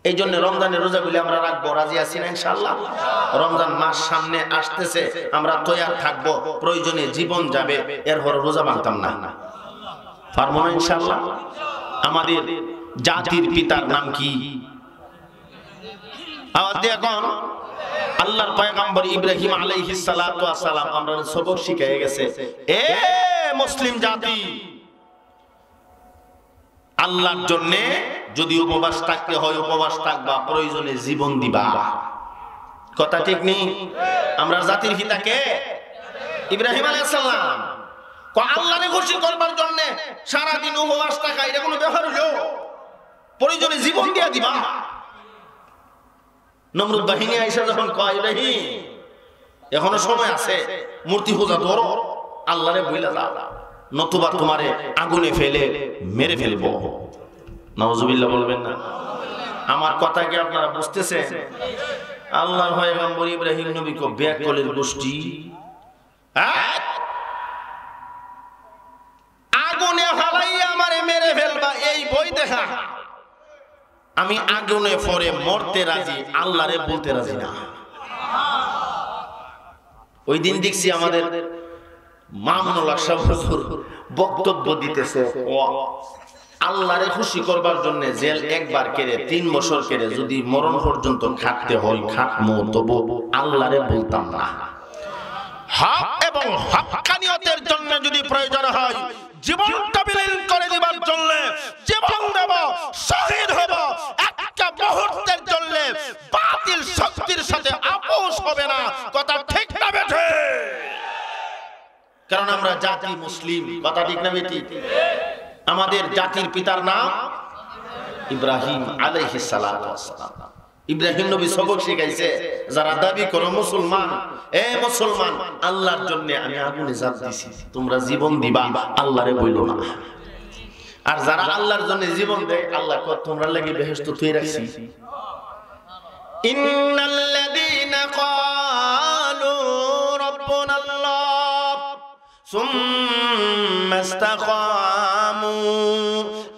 এই জন্য রমজানের রোজাগুলি আমরা রাখবো, রাজি আছি না ইনশাআল্লাহ? রমজান মাস সামনে আসতেছে, আমরা তৈয়ার থাকবো, প্রয়োজনে জীবন যাবে, এরপর রোজা ভাঙতাম না, পারবো না ইনশাআল্লাহ? আমাদের জাতির পিতার নাম কি? আওয়াজ দিয়ে এখন আল্লাহর পয়গম্বর ইব্রাহিম আলাইহিস সালাতু ওয়াস সালাম আমরা সবক শিখিয়ে গেছে, এ মুসলিম জাতি, আল্লাহর জন্য যদি উপবাস থাকতে হয় উপবাস থাকবা, প্রয়োজনে জীবন দিবা। কথা ঠিক নেই? আমরা জাতির পিতা কে? ইব্রাহিম আলাইহিস সালাম। আল্লাহরে খুশি করবার জন্য সারা দিন উপবাস থাকা এটা কোনো ব্যাপার হলো? প্রয়োজনে জীবন দিয়া দিবা। নমরুদ বাহিনী আইসা যখন কয়, ইব্রাহিম এখনো সময় আছে, মূর্তি পূজা ধরো, আল্লাহরে বইলা দাও, নতুবা তোমারে আগুনে ফেলে মেরে ফেলবো। নাউজুবিল্লাহ বলবেন না? আমার কথা কি আপনারা বুঝতেছেন? আল্লাহর পয়গম্বর ইব্রাহিম নবী কো বেকলের গোষ্ঠী আগুনে ফালাইয়া আমারে মেরে ফেলবা, এই বই দেখা আমি আগুনে পড়ে মরতে রাজি, আল্লাহরে বলতে রাজি না। ওই দিন দেখছি আমাদের মামুনুল আশরাফ হুজুর বক্তব্য দিতেছে, আল্লাহরে খুশি করবার জন্য জেল একবার কেড়ে 3 বছর কেড়ে যদি মরণ পর্যন্ত খাটতে হয় খাটমু, তবু আল্লাহরে বলতাম না। হক এবং হক্কানিয়তের জন্য যদি প্রয়োজন হয় জীবনটা বিলীন করে দিবার জন্য জীবন দেব, শহীদ হব, একটা মুহূর্তের জন্য বাতিল শক্তির সাথে আপোষ হবে না। কথা ঠিক না বেঠে? কারণ আমরা জাতি মুসলিম, কথা ঠিক না বেটি? আমাদের জাতির পিতার নাম ইব্রাহিম আলাইহিস সালাতু ওয়াস সালাম। ইব্রাহিম নবী সবক শিখাইছে, যারা দাবি করো মুসলমান, এ মুসলমান, আল্লাহর জন্য আমি আগুনে ঝাঁপ দিছি, তোমরা জীবন দিবা, আল্লাহরে বইলো না। আর যারা আল্লাহর জন্য জীবন দেয়, আল্লাহ কয় তোমরা লাগি বেহেশত তৈরি রাখছি। ইন্নাল্লাযীনা ক্বালু রাব্বুনাল্লাহ সুম্মা ইসতাকামু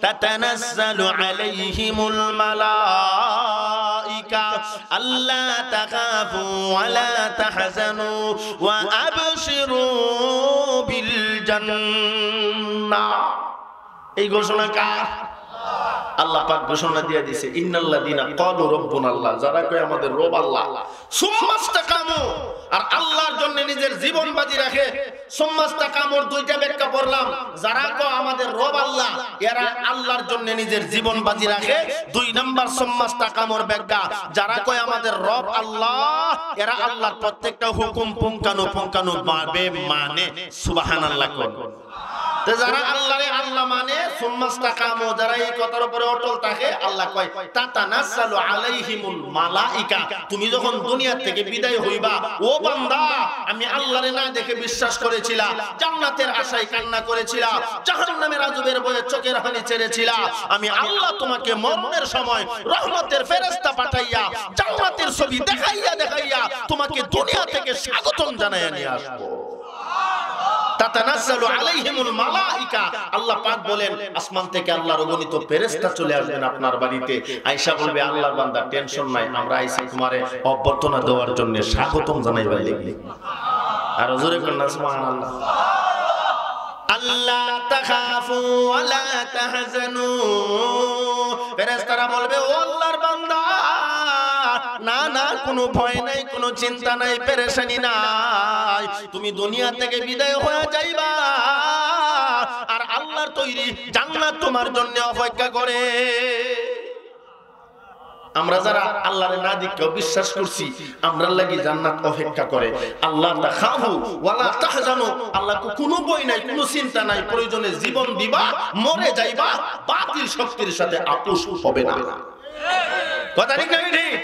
তাতানাজ্জালু আলাইহিমুল মালাইকা আল্লা তাখাফু ওয়া লা তাহজানু ওয়া আবশিরু বিল জান্নাহ। এই ঘোষণা কার? আল্লাহ পাক ঘোষণা দিয়ে দিয়েছে, ইন্নাল্লাযীনা ক্বালু রাব্বুনাল্লাহ, যারা কয় আমাদের রব আল্লাহ, সুম্মা ইসতাকামু, আর আল্লাহর জন্য নিজের জীবন বাজি রাখে। সুম্মা ইসতাকামুর দুইটা ব্যাখ্যা পড়লাম, যারা কয় আমাদের রব আল্লাহ, এরা আল্লাহর জন্য নিজের জীবন বাজি রাখে। 2 নাম্বার সুম্মা ইসতাকামুর ব্যাখ্যা, যারা কয় আমাদের রব আল্লাহ, এরা আল্লাহর প্রত্যেকটা হুকুম পুঙ্খানু ভাবে মানে। সুবহানাল্লাহ কোন। তো যারা আল্লাহরে আল্লাহ মানে, সুম্মা ইসতাকামু, যারা এই কথার উপরে অটল থাকে, আল্লাহ কয় তাতানাজ্জালু আলাইহিমুল মালাইকা, তুমি যখন দুনিয়া থেকে বিদায় হইবা, ও বান্দা, আমি আল্লাহরে না দেখে বিশ্বাস করেছিলা, জান্নাতের আশায় কান্না করেছিলা, জাহান্নামের আযাবের ভয়ে চোখের পানি ছেড়েছিলা, আমি আল্লাহ তোমাকে মরণের সময় রহমতের ফেরেশতা পাঠাইয়া জান্নাতের ছবি দেখাইয়া তোমাকে দুনিয়া থেকে স্বাগতম জানাইয়া নিয়ে আসবো। তাতানাজ্জালু আলাইহিমুল মালাইকা, আল্লাহ পাক বলেন আসমান থেকে আল্লাহর অগণিত ফেরেশতা চলে আসবেন আপনার বাড়িতে। আয়েশা বলবে, আল্লাহর বান্দা টেনশন নাই, আমরা আইছি তোমারে অভ্যর্থনা দেওয়ার জন্য, স্বাগতম জানাইবার লাগি। আর জোরে কন্যা সুবহানাল্লাহ। আল্লাহ তাখাফু ওয়া লা তাহজানু, ফেরেশতারা বলবে, ও আল্লাহর বান্দা, না না, কোনো ভয় নাই, কোনো চিন্তা নাই, পেরেশানি নাই, তুমি দুনিয়া থেকে বিদায় হয়ে যাইবা, আর আল্লাহর তৈরি জান্নাত তোমার জন্য অপেক্ষা করে। আমরা যারা আল্লাহরে না দেখে বিশ্বাস করছি, আমরা লাগি জান্নাত অপেক্ষা করে। আল্লাহ তাখাফু ওয়া লা তাহজানু, আল্লাহকে কোনো ভয় নাই, কোনো চিন্তা নাই, প্রয়োজনে জীবন দিবা, মরে যাইবা, বাতিল শক্তির সাথে আপোষ হবে না। কথা ঠিক না ঠিক?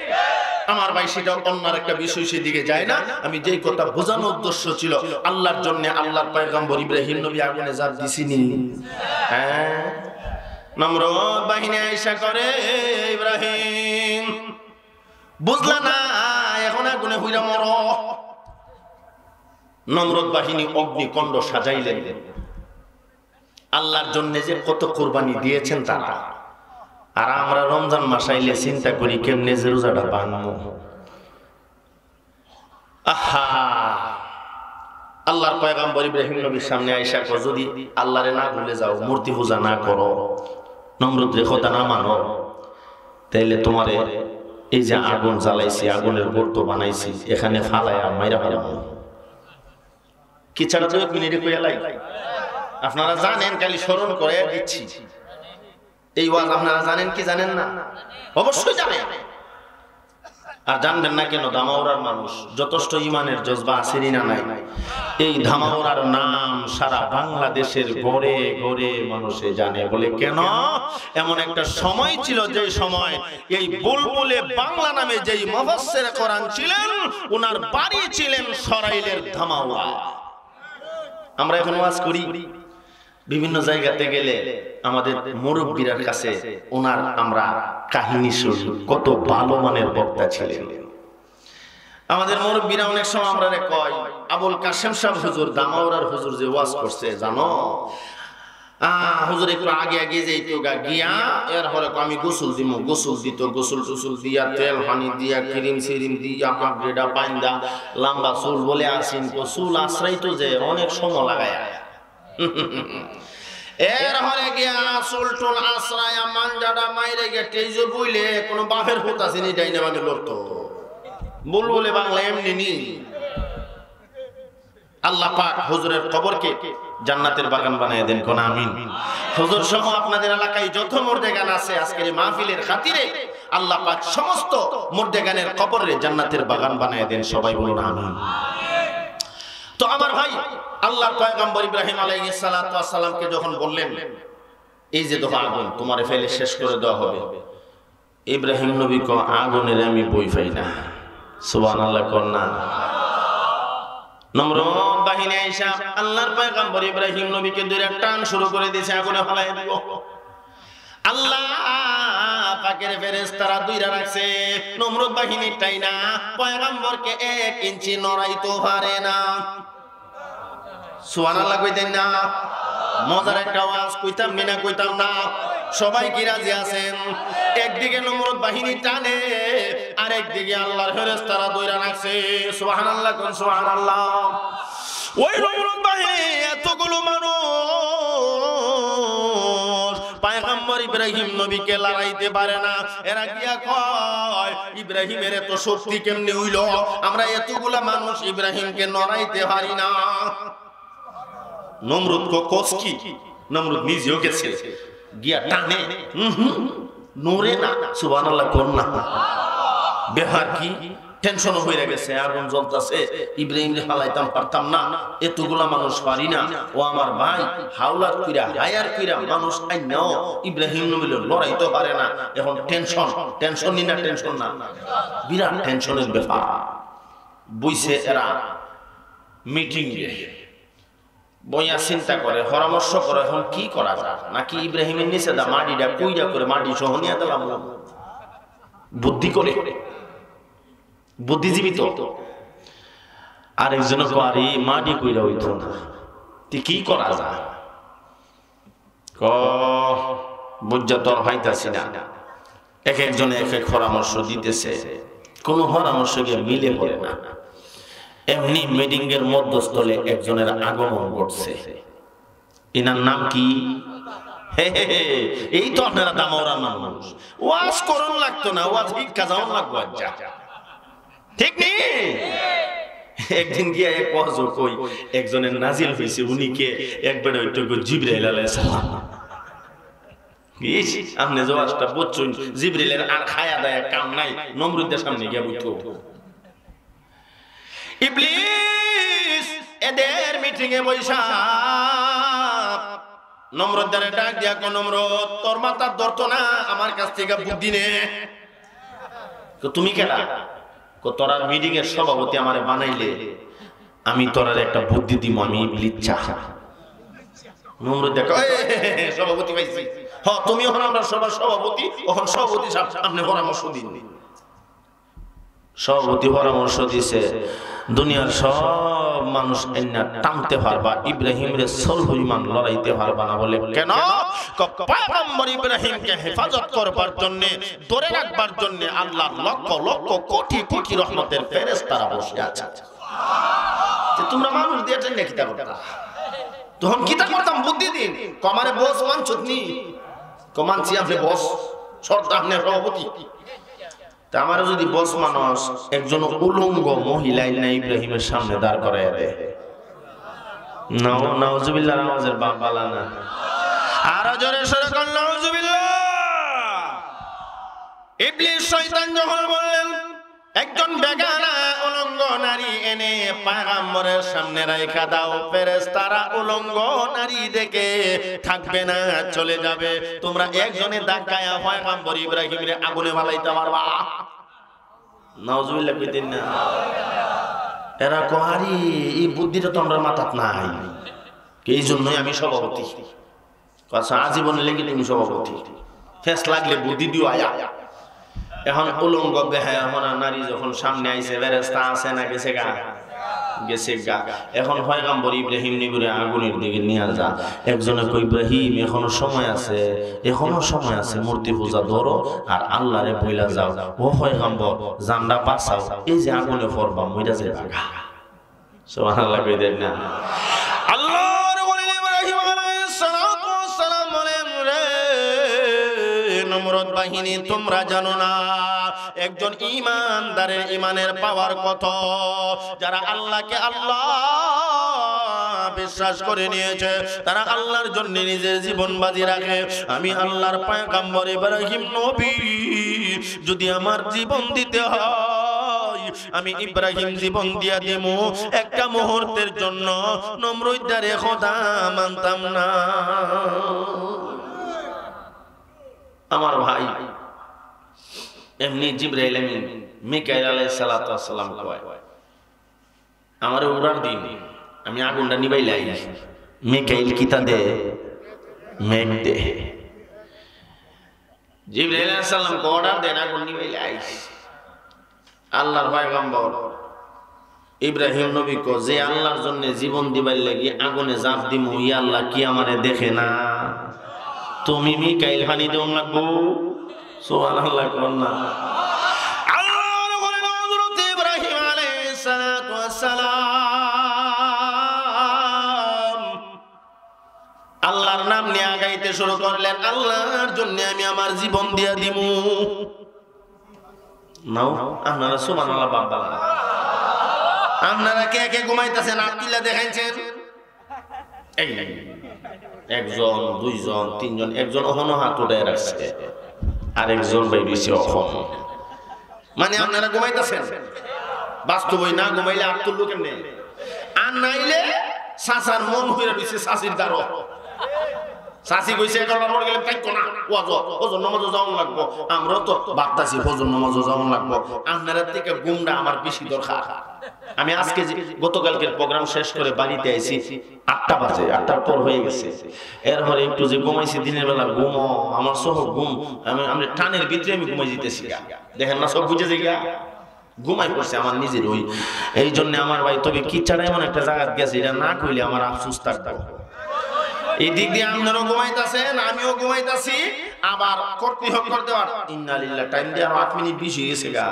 আমার ভাই, সেটা অন্য একটা বিষয়, সেদিকে যায় না। আমি যেই কথা বোঝানোর উদ্দেশ্য ছিল, আল্লাহর জন্য আল্লাহর পয়গম্বর ইব্রাহিম নবী আগুনে ঝাঁপ দিছিনি। হ্যাঁ, নমরুদ বাহিনী আয়েশা করে, ইব্রাহিম বুঝলা না, এখন আগুনে হইরা মর। নমরুদ বাহিনী অগ্নিকুণ্ড সাজাইলেন। আল্লাহর জন্য যে কত কুরবানি দিয়েছেন তারা। আর আমরা রমজান মাস আইলে চিন্তা করি কেমনে যে রোজাটা ভাঙবো। আহা, আল্লাহর পয়গম্বর ইব্রাহিম নবীর সামনে আয়েশা কয়, যদি আল্লাহরে না ভুলে যাও, মূর্তি পূজা না করো, নমরুদ রে কথা না মানো, তাইলে তোমারে এই যে আগুন জ্বালাইছি, আগুনের গর্ত বানাইছি, এখানে ফালাইয়া মাইরা ফেলাবো। কি ছাড়া তো 1 মিনিটে কইয়া লাই। আপনারা জানেন, খালি স্মরণ করে দিচ্ছি। এই ওয়াজ আপনারা জানেন কি জানেন না? অবশ্যই জানেন। আর জানবেন না কেন? ধামাউরার মানুষ যথেষ্ট ইমানের জজবা আছে না নাই? এই ধামাউরার নাম সারা বাংলাদেশের ঘরে ঘরে মানুষে জানে। বলে কেন? এমন একটা সময় ছিল, যে সময় এই বুলবুলে বাংলা নামে যেই মুফাসসির কোরআন ছিলেন, ওনার বাড়ি ছিলেন সরাইলের ধামাউরা। আমরা এখন ওয়াজ করি, বিভিন্ন জায়গাতে গেলে আমাদের মুরব্বীর কাছে ওনার আমরা কাহিনী শুনি, কত ভালো মানের বক্তা ছিলেন। আমাদের মুরব্বীরা অনেক সময় আমরা কয় আবুল কাশেম সাহেব হুজুর দামাউরার হুজুর যে ওয়াজ করছে জানো, হুজুর একটু আগে আগে যাইতো গিয়া এরপরে আমি গোসল দিব, গোসল দিত, গোসল টুসুল দিয়া তেল পানি দিয়া ক্রিম সিরিম দিয়া পাগড়িটা পাইন্দা লম্বা চুল বলে আসিন চুল আশ্রাইতো যে অনেক সময় লাগায় এরপরে গিয়া চুল টুল আশ্রায়া মাঞ্জাটা মাইরে গিয়ে টেজো বইলে কোনো বাপের ভূত আসেনি ডাইনে বামে লড়তো বলে বাংলা এমনি নি। আল্লাহ পাক হুজুরের কবরকে জান্নাতের বাগান বানায় দেন কোন আমিন। হুজুর সহ আপনাদের এলাকায় যত মুর্দেগান আছে আজকের এই মাহফিলের খাতিরে আল্লাহ পাক সমস্ত মুর্দেগানের কবরে জান্নাতের বাগান বানায় দেন, সবাই বলুন আমিন। তো আমার ভাই আল্লাহর পয়গম্বর ইব্রাহিম আলাইহিস সালাতু ওয়াস সালামকে যখন বললেন এই যে দেখো আগুন তোমারে ফেলে শেষ করে দেওয়া হবে, ইব্রাহিম নবী কো আগুনের আমি বই পাই না, সুবহানাল্লাহ কোন না। নমরুদ বাহিনী আইসা আল্লাহর পয়গম্বর ইব্রাহিম নবীকে ধরে টান শুরু করে দিয়েছে, আগুনে ফেলাই দিব। আল্লাহ পাকের ফেরেশতারা দুইরা রাখছে, নমরুদ বাহিনী টাইনা পয়গম্বরকে 1 ইঞ্চি নড়াইতে পারে না। সুবহানাল্লাহ কইতেন না? মজার একটা আওয়াজ কইতাম না কইতাম না, সবাই কি রাজি আছেন? একদিকে নমরুদ বাহিনী টানে আর একদিকে আল্লাহর ফেরেশতারা দুইরা রাখছে। সুবহানাল্লাহ কোন সুবহানাল্লাহ। ওই নমরুদ বাহিনী এতগুলো মানুষ পয়গম্বর ইব্রাহিম নবীকে লড়াইতে পারে না। এরা গিয়া কয় ইব্রাহিমের এত শক্তি কেমনে হইল, আমরা এতগুলা মানুষ ইব্রাহিমকে নড়াইতে পারি না। নমরুদ কো কোস কি, নমরুদ নিজেও গেছে গিয়া টানে নড়ে না। সুবহানাল্লাহ কোন না। বেহার কি টেনশন হয়ে গেছে, আগুন জ্বলতাছে, ইব্রাহিমকে ফালাইতাম পারতাম না, এতগুলা মানুষ পারি না। ও আমার ভাই হাওলাত কইরা হায়ার কইরা মানুষ আইনাও ইব্রাহিম নবীর লড়াই তো পারে না। এখন টেনশন নি না, টেনশন না, বিরাট টেনশনের ব্যাপার। বইছে এরা মিটিং এ বইয়া চিন্তা করে পরামর্শ করে এখন কি করা যায়, নাকি ইব্রাহিমের নিচে দা মাটিটা কুইরা করে মাটি সহ নিয়ে দিলাম, বুদ্ধি করে বুদ্ধিজীবী তো। আরেকজন আরে মাটি কইরা হইতো না, তুই কি করা যায় ক বুঝা তোর হইতাছি না। এক একজনে এক এক পরামর্শ দিতেছে, কোন পরামর্শ গিয়ে মিলে পড়ে না। এমনি মিটিং এর মধ্যস্থলে একজনের আগমন ঘটছে। এনার নাম কি? এই তো আপনারা দামাওরার মানুষ, ওয়াজ করন লাগতো না, ওয়াজ ভিক্ষা যাওয়ান লাগবো। আচ্ছা ঠিক নেই? একদিন গিয়া এক ওয়াজ কই একজনের নাজিল হইছে, উনিকে একবার ওইটুকু জিবরাইল আলাইহিস সালাম ইস আপনি যে ওয়াজটা বুঝছেন, জিবরাইলের আর খায়া দায়া কাম নাই, নমরুদের সামনে গিয়া বইতো। ইবলিস এদের মিটিং এ বইসা নমরুদের ডাক দিয়া কো নমরুদ তোর মাথা ধরতো না, আমার কাছ থেকে বুদ্ধি নে। তুমি কেডা? তোরা মিটিং এর সভাপতি আমারে বানাইলে আমি তোরার একটা বুদ্ধি দিব, আমি ইবলিস চাহ। নমরুদ দেখো সভাপতি পাইছি, হ তুমি এখন আমরা সবার সভাপতি, এখন সভাপতি সাহেব আপনি পরামর্শ দিন। সভাপতি পরামর্শ দিছে দুনিয়ার সব মানুষ এন্না টানতে পারবা, ইব্রাহিমের সলহ ইমান লড়াইতে পারবা না। বলে কেন? পয়গম্বর ইব্রাহিমকে হেফাজত করবার জন্য, ধরে রাখবার জন্য আল্লাহ লক্ষ লক্ষ কোটি কোটি রহমতের ফেরেশতারা বসে আছে। তোমরা মানুষ দিয়েছেন না কিতাব করতা, তখন কিতাব করতাম বুদ্ধি দিন। কমারে বস মানছুত নি, কমানছি আপনি বস, শর্ত আপনি সভাপতি। আমারও যদি বস মানুষ একজন উলঙ্গ মহিলা ইব্রাহিমের সামনে দাঁড় করাইয়া দেয়, নাউজুবিল্লাহ, নামাজের বাপ বালা না। আরো জোরে সরে কর নাউজুবিল্লাহ। ইবলিস শয়তান যখন বললেন একজন বেগানা উলঙ্গ নারী এনে পয়গম্বরের সামনে রাইখা দাও, ফেরেশতারা উলঙ্গ নারী দেখে থাকবে না, চলে যাবে। তোমরা একজনে ধাক্কায়া পয়গম্বর ইব্রাহিমের আগুনে ফালাইতে পারবা? নাউজুবিল্লাহ কইতেন না? এরা কহারি এই বুদ্ধিটা তো আমরা মাথাত নাই, এই জন্যই আমি সভাপতি। আচ্ছা আজীবন লেগে তুমি সভাপতি, ফেস লাগলে বুদ্ধি দিও আয়া। এখন উলঙ্গ বেহায়া মনা নারী যখন সামনে আইছে ফেরেশতা আছে না গেছে গা গেছে গা এখন পয়গম্বর ইব্রাহিম নিবরে আগুনের দিকে নিয়ে যা একজনে কই ইব্রাহিম এখনো সময় আছে মূর্তি পূজা ধরো আর আল্লাহরে বইলা যাও ও পয়গম্বর জানডা বাঁচাও এই যে আগুনে পড়বা মইরা যাইবা গা সুবহানাল্লাহ কই দেন না আল্লাহর ওলি ইব্রাহিম আলাইহিস সালাতু ওয়াস সালাম বলেন রে নমরুদ বাহিনী তোমরা জানো না একজন ঈমানদারের ঈমানের পাওয়ার কত যারা আল্লাহকে আল্লাহ বিশ্বাস করে নিয়েছে তারা আল্লাহর জন্য নিজের জীবন বাজি রাখে আমি আল্লাহর পয়গম্বর ইব্রাহিম নবী যদি আমার জীবন দিতে হয় আমি ইব্রাহিম জীবন দিয়া দেবো একটা মুহূর্তের জন্য নমরুদারে খোদা মানতাম না আমার ভাই এমনি জিবরাইল আমিন মিকাইল আলাইহিস সালাতু ওয়াস সালাম কয় আমারে উড়ার দিন আমি আগুনটা নিবাইলাই মিকাইল কিতা দে মেঘ দে জিবরাইল আলাইহিস সালাম কো অর্ডার দেন আগুন নিবাইলাই আল্লাহর পয়গম্বর ইব্রাহিম নবী কো যে আল্লাহর জন্য জীবন দিবার লাগি আগুনে ঝাঁপ দিমু ইয়া আল্লাহ কি আমারে দেখে না তুমি মিকাইল পানি দেও লাগবো সুবহানাল্লাহ কোন না আল্লাহর বলেন হযরত ইব্রাহিম আলাইহিস সালাতু ওয়াস সালাম আল্লাহর নাম নিয়ে গাইতে শুরু করলেন আল্লাহর জন্য আমি আমার জীবন দিয়া দিমু নাও আপনারা সুবহানাল্লাহ বাবা আপনারা কে কে ঘুমাইতেছেন আকিলা দেখাইছেন এই একজন দুইজন তিনজন একজন ওহনো হাত উঠায় রাখছে আরেকজন বাইরেছে অহম মানে আপনারা ঘুমাইতেছেন বাস্তবই না ঘুমাইলে আত্মুল্লু কেমনে আর নাইলে সাসার মন হয়ে রয়েছে সাসির দ্বারা সাসি কইছে এগারোটার পর গেলে তাই কোনা ওয়াজ ওজন নামাজ যাওয়ান লাগবো আমরাও তো ভাবতাছি ফজর নামাজ যাওয়ান লাগবো আপনারা থেকে ঘুমটা আমার বেশি দরকার আমি আজকে গতকালকের প্রোগ্রাম শেষ করে বাড়িতে আইছি 8টা বাজে 8টার পর হয়ে গেছে এরপরে একটু যে ঘুমাইছি দিনের বেলা ঘুম আমার সহ ঘুম আমি টানের ভিতরে আমি ঘুমাই যেতেছি দেখেন না সব বুঝে যাই ঘুমাই পড়ছে আমার নিজের ওই এই জন্য আমার ভাই তবে কি ছাড়া এমন একটা জায়গা গেছে এটা না কইলে আমার আফসোস থাকতো এই দিক দিয়ে আপনারাও ঘুমাইতেছেন আমিও ঘুমাইতেছি আবার কর্তৃপক্ষ দেওয়ার ইন্না লিল্লাহ টাইম দিয়ে আর 8 মিনিট বেশি গেছে গা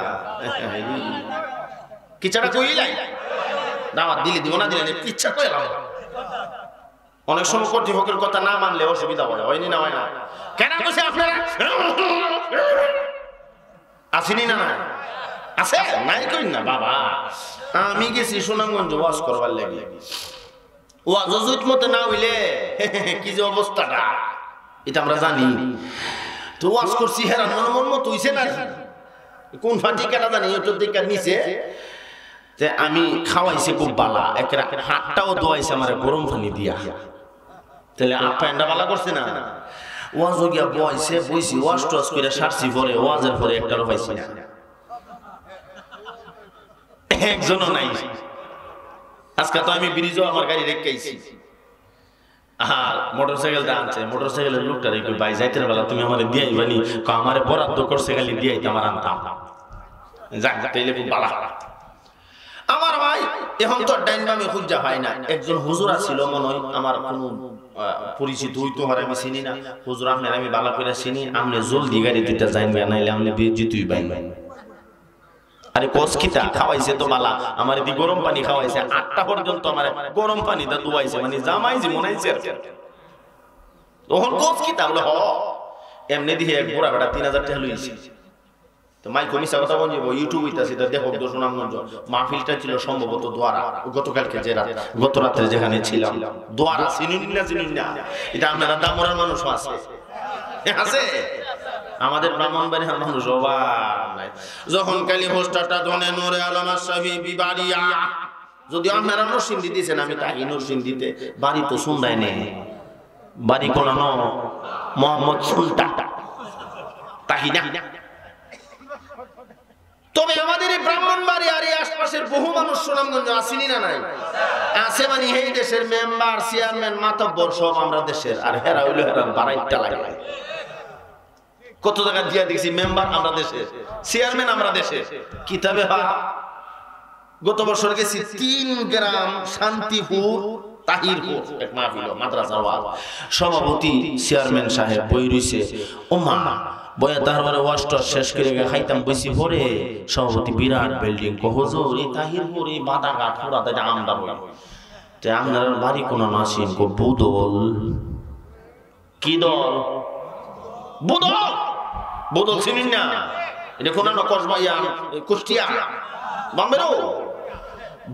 কিচ্ছাটা কইলাই দাওয়াত দিলে দিব না দিলে কিচ্ছা কইলাম অনেক সময় কর্তৃপক্ষের কথা না মানলে অসুবিধা হয়নি না হয় না কেন কইছে আপনারা আসেনি না না আছে নাই কই না বাবা আমি গেছি সুনামগঞ্জ ওয়াজ করবার লাগি ওয়াজ জুত মতে না হইলে কি যে অবস্থাটা এটা আমরা জানি তো ওয়াজ করছি হেরান মন মত হইছে না কোন ফাটি কেটা জানি ইউটিউব থেকে নিচে তে আমি খাওয়াইছি খুব বালা একটা হাতটাও দোয়াইছে আমার গরম পানি দিয়া তাহলে আপ্যায়নটা বালা করছে না ওয়াজ গিয়া বইছে বইছি ওয়াজ টস করে সারছি পরে ওয়াজের পরে একটারও পাইছি না একজনও নাই আজকে তো আমি ব্রিজও আমার গাড়ি রেখেছি আর মোটরসাইকেলটা আনছে মোটরসাইকেলের লোকটা রেখে ভাই যাইতে বেলা তুমি আমার দিয়ে আইবানি আমারে বরাদ্দ করছে খালি দিয়ে আইতে আমার আনতাম যাক তাইলে খুব বালা আমার ভাই এখন তো ডাইন বামে খুঁজা হয় না একজন হুজুর ছিল মনে হয় আমার কোন পরিচিত হইতো আর আমি চিনি না হুজুর আপনার আমি বালা করে চিনি আপনি জলদি গাড়ি দুইটা যাইবে নাইলে আপনি জিতুই বাইন আরে কোস কিতা খাওয়াইছে তো বালা আমার দি গরম পানি খাওয়াইছে 8টা পর্যন্ত আমার গরম পানিটা দুয়াইছে মানে জামাই জি মনাইছে তখন কোস কিতা বলে হ এমনি দিয়ে এক বুড়া বেটা 3000 টাকা লইছে তো মাই কমিসা কথা বলবো ইউটিউব হইতাছে তো দেখো সুনামগঞ্জ মাহফিলটা ছিল সম্ভবত দোয়ারা গতকালকে যে রাত গত রাতে যেখানে ছিলাম দোয়ারা চিনুন না এটা আপনারা দামরার মানুষ আছে আছে আমাদের ব্রাহ্মণবাড়িয়ার মানুষ অবাক নাই যখন কালী পোস্টারটা ধনে নূরে আলম আশরাফি বিবাড়িয়া যদি আপনারা নরসিংদী দিয়েছেন আমি তাই নরসিংদীতে বাড়ি তো শুনদাই নেই বাড়ি কোন মোহাম্মদ সুলতান তাই না তবে আমাদের এই ব্রাহ্মণবাড়িয়ার এই আশপাশের বহু মানুষ সুনামগঞ্জ আসেনি না নাই আছে মানে এই দেশের মেম্বার চেয়ারম্যান মাতব্বর সব আমরা দেশের আর হেরা হইলো হেরা বাড়াইটা লাগে কত টাকা দিয়া দেখছি মেম্বার আমরা দেশে, চেয়ারম্যান আমরা দেশে। কিতাবে গত বছর গেছি 3 গ্রাম শান্তিপুর তাহিরপুর এক মাহফিল মাদ্রাসা ওয়াজ, সভাপতি চেয়ারম্যান সাহেব বই রইছে, ও মা বয়া তারপরে ওয়াজটা শেষ করে খাইতাম বইছি পরে সভাপতি বিরাট বিল্ডিং হুজুর এই তাহিরপুর এই বাদাঘাট পুরা দাদা আমরা বই তে আপনার বাড়ি কোন নাসিন কো বুদল। কি দল? বুদল। বুদল চিনেন না? এটা কোন না কসবা ইয়া কুষ্টিয়া বাম্বেরও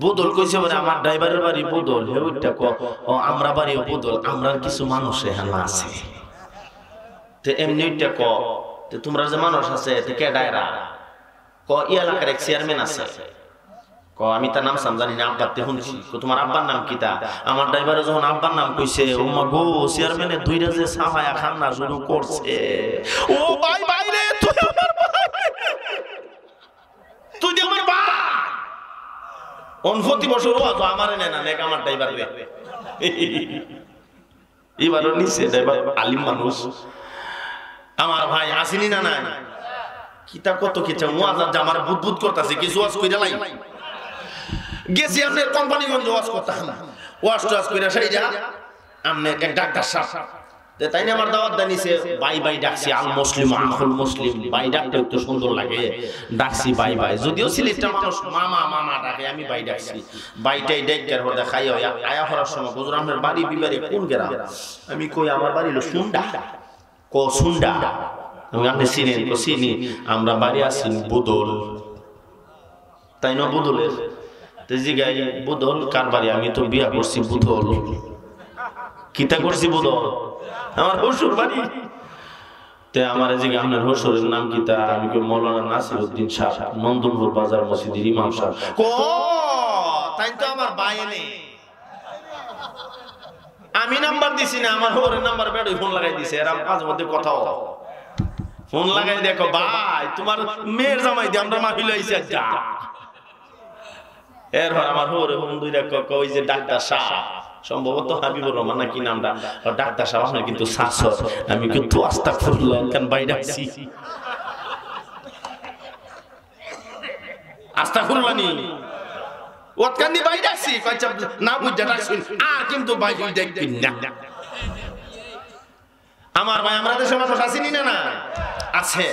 বুদল কইছে মানে আমার ড্রাইভারের বাড়ি বুদল, হে ওইটা ক ও আমরা বাড়ি বুদল, আমরার কিছু মানুষ এখানে আছে। তে এমনি ওইটা ক তে তোমরা যে মানুষ আছে তে কে ডায়রা ক ই এলাকার এক চেয়ারম্যান আছে। ক আমি তার নাম সাম জানি না, আব্বাতে শুনছি। ক তোমার আব্বার নাম কিতা? আমার ড্রাইভারে যখন আব্বার নাম কইছে, ও মা গো চেয়ারম্যানে দুইটা যে সাফায়া খান্না শুরু করছে। ও ভাই ভাই রে তুই আমার ভাই, তুই আমার ভাই। অনফতি বছর ও তো আমারে নেনা নেক আমার ড্রাইভার রে এবারও নিছে ড্রাইভার আলিম মানুষ আমার ভাই আসেনি না নাই কিতা কত কিছু ওয়াজ আমার বুদবুদ করতেছে কিছু ওয়াজ কইরা লাই গেছি আপনার কোম্পানিগঞ্জ ওয়াজ করতাম, ওয়াজ টাজ কইরা সেইটা আমনে এক ডাক্তার সাহেব তাই না আমার দাওয়াত দানিছে, বাই বাই ডাকছি, আল মুসলিম আখুল মুসলিম, বাই ডাকতে একটু সুন্দর লাগে, ডাকছি বাই বাই। যদিও সিলেটটা মানুষ মামা মামা ডাকে, আমি বাই ডাকছি। বাইটাই ডাইকার হদা খাই আয়া হওয়ার সময় হুজুর আপনার বাড়ি বিবারে কোন গ্রাম? আমি কই আমার বাড়ি হলো সুন্ডা। ক সুন্ডা? আমি আপনি চিনেন? কো চিনি। আমরা বাড়ি আছি বুদল। তাই না বুদলের তে জিগাই বুদল কার বাড়ি? আমি তো বিয়া করছি বুদল। কিতা করছি বুদল? আমার শ্বশুর বাড়ি। তে আমার জিগে আপনার শ্বশুরের নাম কিতা? আমি কই মাওলানা নাসিরউদ্দিন সাহেব, নন্দনপুর বাজার মসজিদের ইমাম সাহেব। কো তাই তো আমার বাইনে আমি নাম্বার দিছি না, আমার হোরের নাম্বার বেড়ই ফোন লাগাই দিছে। এরা কাজ মধ্যে কথাও ফোন লাগাই দেখো ভাই তোমার মেয়ের জামাই দিয়ে আমরা মাহফিল হইছে যা। এরপর আমার হোরে ফোন দুই দেখো কই যে ডাক্তার সাহেব, সম্ভবত হাবিবুর রহমান নাকি নামটা, ডাক্তার সাহেব আপনার কিন্তু শাসক। আমি কিন্তু আস্তাগফিরুল্লাহ কান বাই ডাকছি, আস্তাগফিরুল্লাহ নি ওত কান দি বাই ডাকছি, কইছা না বুঝা ডাকছি আর কিন্তু বাই দুই দেখবি না। আমার ভাই আমরা দেশের মানুষ আসেনি না না আছে।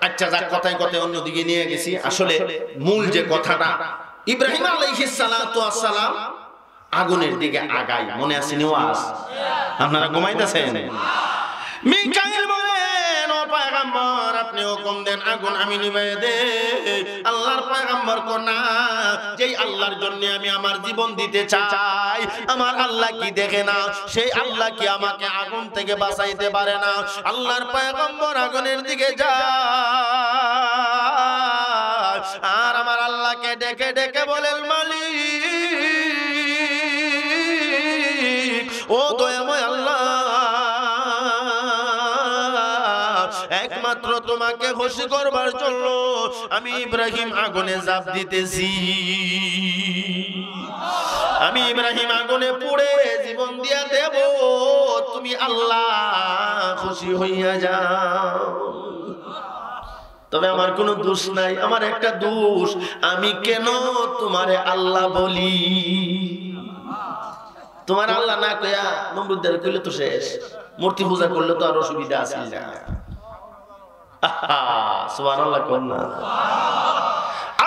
আচ্ছা যাক কথায় কথায় অন্যদিকে নিয়ে গেছি। আসলে মূল যে কথাটা, ইব্রাহিম আলাইহিস সালাতু ওয়াস সালাম আগুনের দিকে আগাই, মনে আছে নিওয়াজ? আপনারা ঘুমাইতেছেন? মিকাইল বলেন ও পয়গম্বর আপনি হুকুম দেন আগুন আমি নিভাইয়ে দেই। আল্লাহর পয়গম্বর কো না, যেই আল্লাহর জন্য আমি আমার জীবন দিতে চাই আমার আল্লাহ কি দেখে না? সেই আল্লাহ কি আমাকে আগুন থেকে বাঁচাইতে পারে না? আল্লাহর পয়গম্বর আগুনের দিকে যায় আর আমার আল্লাহকে ডেকে ডেকে বলেন মালিক ও দয়াময় আল্লাহ, একমাত্র তোমাকে খুশি করবার জন্য আমি ইব্রাহিম আগুনে ঝাঁপ দিতেছি। আমি ইব্রাহিম আগুনে পুড়ে জীবন দিয়া দেব, তুমি আল্লাহ খুশি হইয়া যাও। তবে আমার কোনো দোষ নাই, আমার একটা দোষ, আমি কেন তোমারে আল্লাহ বলি? তোমার আল্লাহ না কইয়া নমরুদের কইলে তো শেষ, মূর্তি পূজা করলে তো আর অসুবিধা আছে না। সুবহানাল্লাহ কোন না?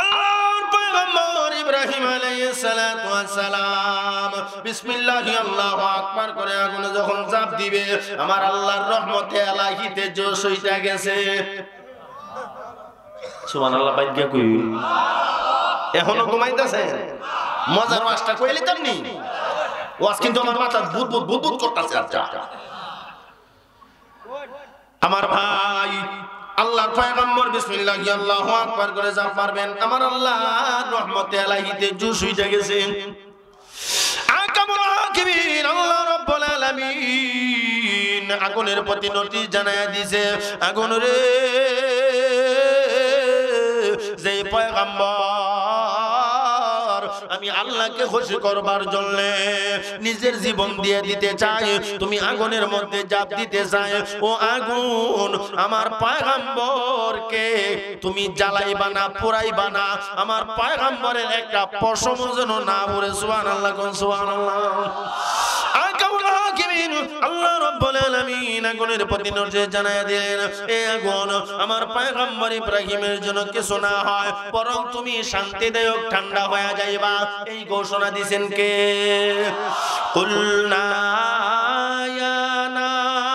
আল্লাহর পয়গম্বর ইব্রাহিম আলাইহিস সালাতু ওয়াস সালাম বিসমিল্লাহি আল্লাহু আকবার করে আগুনে যখন ঝাঁপ দিবে, আমার আল্লাহর রহমতে আলাহিতে জোশ হইতা গেছে। সুবহানাল্লাহ বাইগা কই এখনো ঘুমাইতেছে? মজার ওয়াজটা কইলি তুমি ওয়াজ কিন্তু আমার মাথা বুদবুদ বুদবুদ করতেছে। আচ্ছা আমার ভাই আল্লাহর পয়গম্বর বিসমিল্লাহি আল্লাহু আকবার করে যা পারবেন, আমার আল্লাহর রহমতে আলাহিতে জোশ হইতা গেছে। আকামুল হাকিমিন আল্লাহ রাব্বুল আলামিন আগুনের প্রতি নোটিশ জানায়া দিয়েছে, আগুন রে যে পয়গম্বর আমি আল্লাহকে খুশি করবার জন্য নিজের জীবন দিয়ে দিতে চাই, তুমি আগুনের মধ্যে জাপ দিতে চাই, ও আগুন আমার পয়গম্বরকে তুমি জ্বালাইবা না, পোড়াইবা না, আমার পয়গম্বরের একটা পশম যেন না পড়ে। সুবহানাল্লাহ, কোন সুবহানাল্লাহ। আল্লাহ রাব্বুল আলামিন আগুনের প্রতি নজর জানায় দিলেন, এ আগুন আমার পয়গম্বর ইব্রাহিমের জন্য কিছু না হয়, বরং তুমি শান্তিদায়ক ঠান্ডা হয়ে যাইবা। এই ঘোষণা দিবেন কে? কুলনা ইয়া নার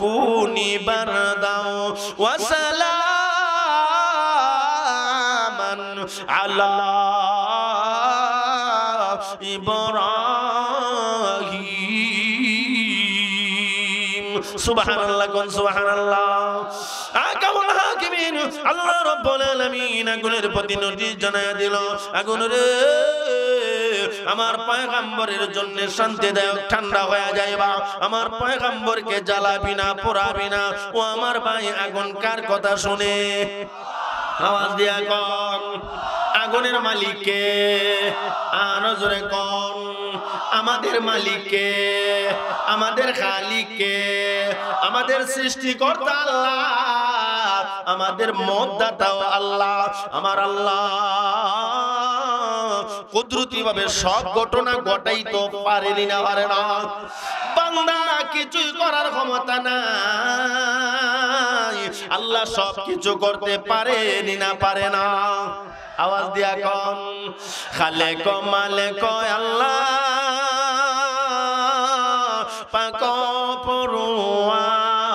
কুনি বারদাও ওয়া সালামান আলা ইব্রাহিম। সুবহানাল্লাহ, কোন সুবহানাল্লাহ। আকামুল হাকিমিন আল্লাহ রাব্বুল আলামিন আগুনের প্রতি নোটিশ জানায়া দিল, আগুন রে আমার পয়গম্বরের জন্য শান্তিদায়ক ঠান্ডা হয়ে যাইবা, আমার পয়গম্বরকে জ্বালাবি না, পোড়াবি না। ও আমার ভাই, আগুন কার কথা শুনে? আওয়াজ দিয়া কোন আগুনের মালিককে? নজরে কোন আমাদের মালিককে, আমাদের খালিককে, আমাদের সৃষ্টিকর্তা আল্লাহ, আমাদের মদদাতাও আল্লাহ। আমার আল্লাহ কুদরতি ভাবে সব ঘটনা ঘটাইতে পারেনি না, পারে না। বান্দা কিছুই করার ক্ষমতা নাই, আল্লাহ সব কিছু করতে পারেনি না, পারে না। আওয়াজ দিয়া কোন খালেক মালিক আল্লাহ পাক পরওয়ার।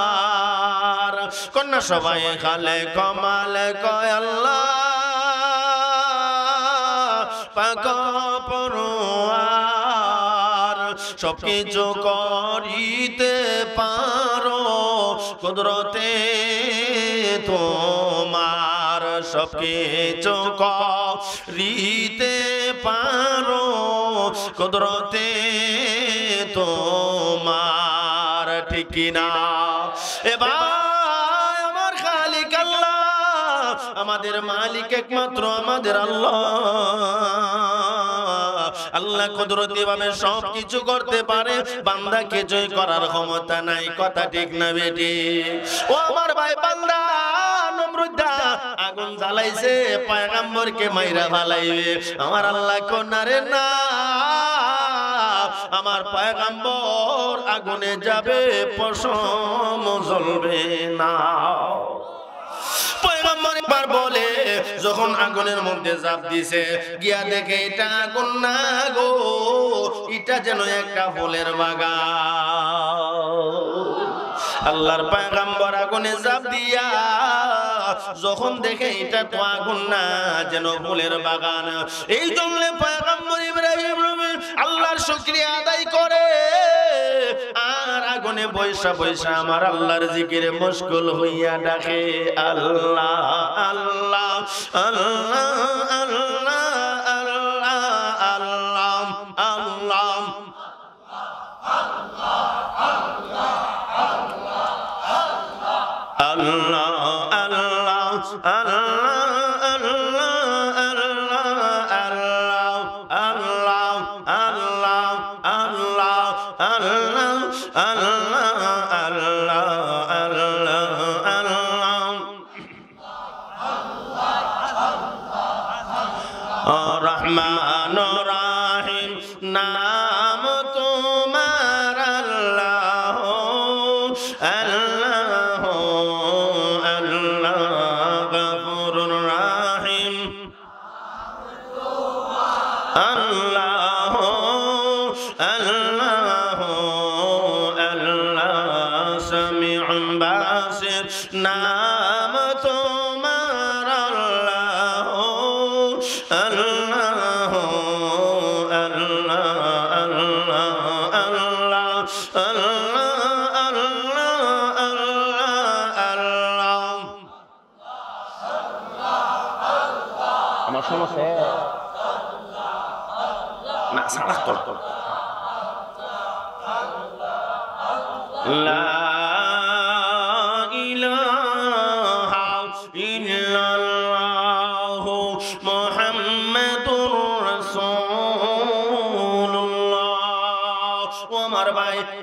কন্যা সবাই খালেক মালিক আল্লাহ পাক পরওয়ার। সবকিছু করিতে পারো কুদরতে তোমার, সবকিছু করিতে পারো কুদরতে তোমার, ঠিক না? এবার আমার খালিক আল্লাহ, আমাদের মালিক একমাত্র আমাদের আল্লাহ। আল্লাহ কুদরতি ভাবে সব কিছু করতে পারে, বান্দাকে জয় করার ক্ষমতা নাই। কথা ঠিক না বেটি? ও আমার ভাই, বান্দা নমরুদা আগুন জ্বালাইছে, পয়গম্বরকে মাইরা ফালাইবে। আমার আল্লাহ কোনারে না, আমার পয়গম্বর আগুনে যাবে, পশম জ্বলবে না। পয়গম্বর একবার বলে, যখন আগুনের মধ্যে জাপ দিছে, গিয়া দেখে এটা আগুন না গো, এটা যেন একটা ফুলের বাগান। আল্লাহর পয়গম্বর আগুনে জাপ দিয়া যখন দেখে এটা তো আগুন না, যেন ফুলের বাগান। এই জন্য পয়গম্বর ইব্রাহিম আল্লাহর শুকরিয়া আদায় করে, আর আগুনে বৈশা বৈশা আমার আল্লাহর জিকিরে মশগুল হইয়া ডাকে আল্লাহ আল্লাহ আল্লাহ আল্লাহ আল্লাহ আল্লাহ আল্লাহ। আল্লাহ আল্লাহ রহমান রাহিম নাম তোমার আল্লাহ আল্লাহ আল্লাহ গফুরুর রাহিম আল্লাহ আল্লাহ আল্লাহ সামিউন বাসির নাম তোমার আল্লাহ আল্লাহ আল্লাহ আল্লাহ আল্লাহ। আমার সমস্যা না, সারা কর লা ইলাহা ইল্লাল্লাহ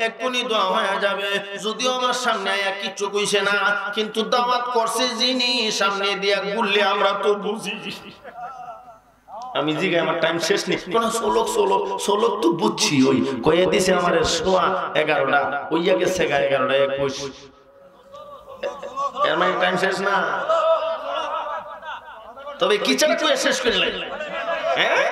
এক্ষুনি দোয়া হয়ে যাবে। যদিও আমার সামনে আয়া কিচ্ছু কইছে না, কিন্তু দাওয়াত করছে যিনি সামনে দিয়া গুললে আমরা তো বুঝি। আমি জিগাই আমার টাইম শেষ নেই, কোন সোলক তো বুঝছি, ওই কয়ে দিছে আমার 11:15 ওইয়া গেছে 11:21, এর মানে টাইম শেষ না। তবে কিচেন কয়ে শেষ করে লাগে। হ্যাঁ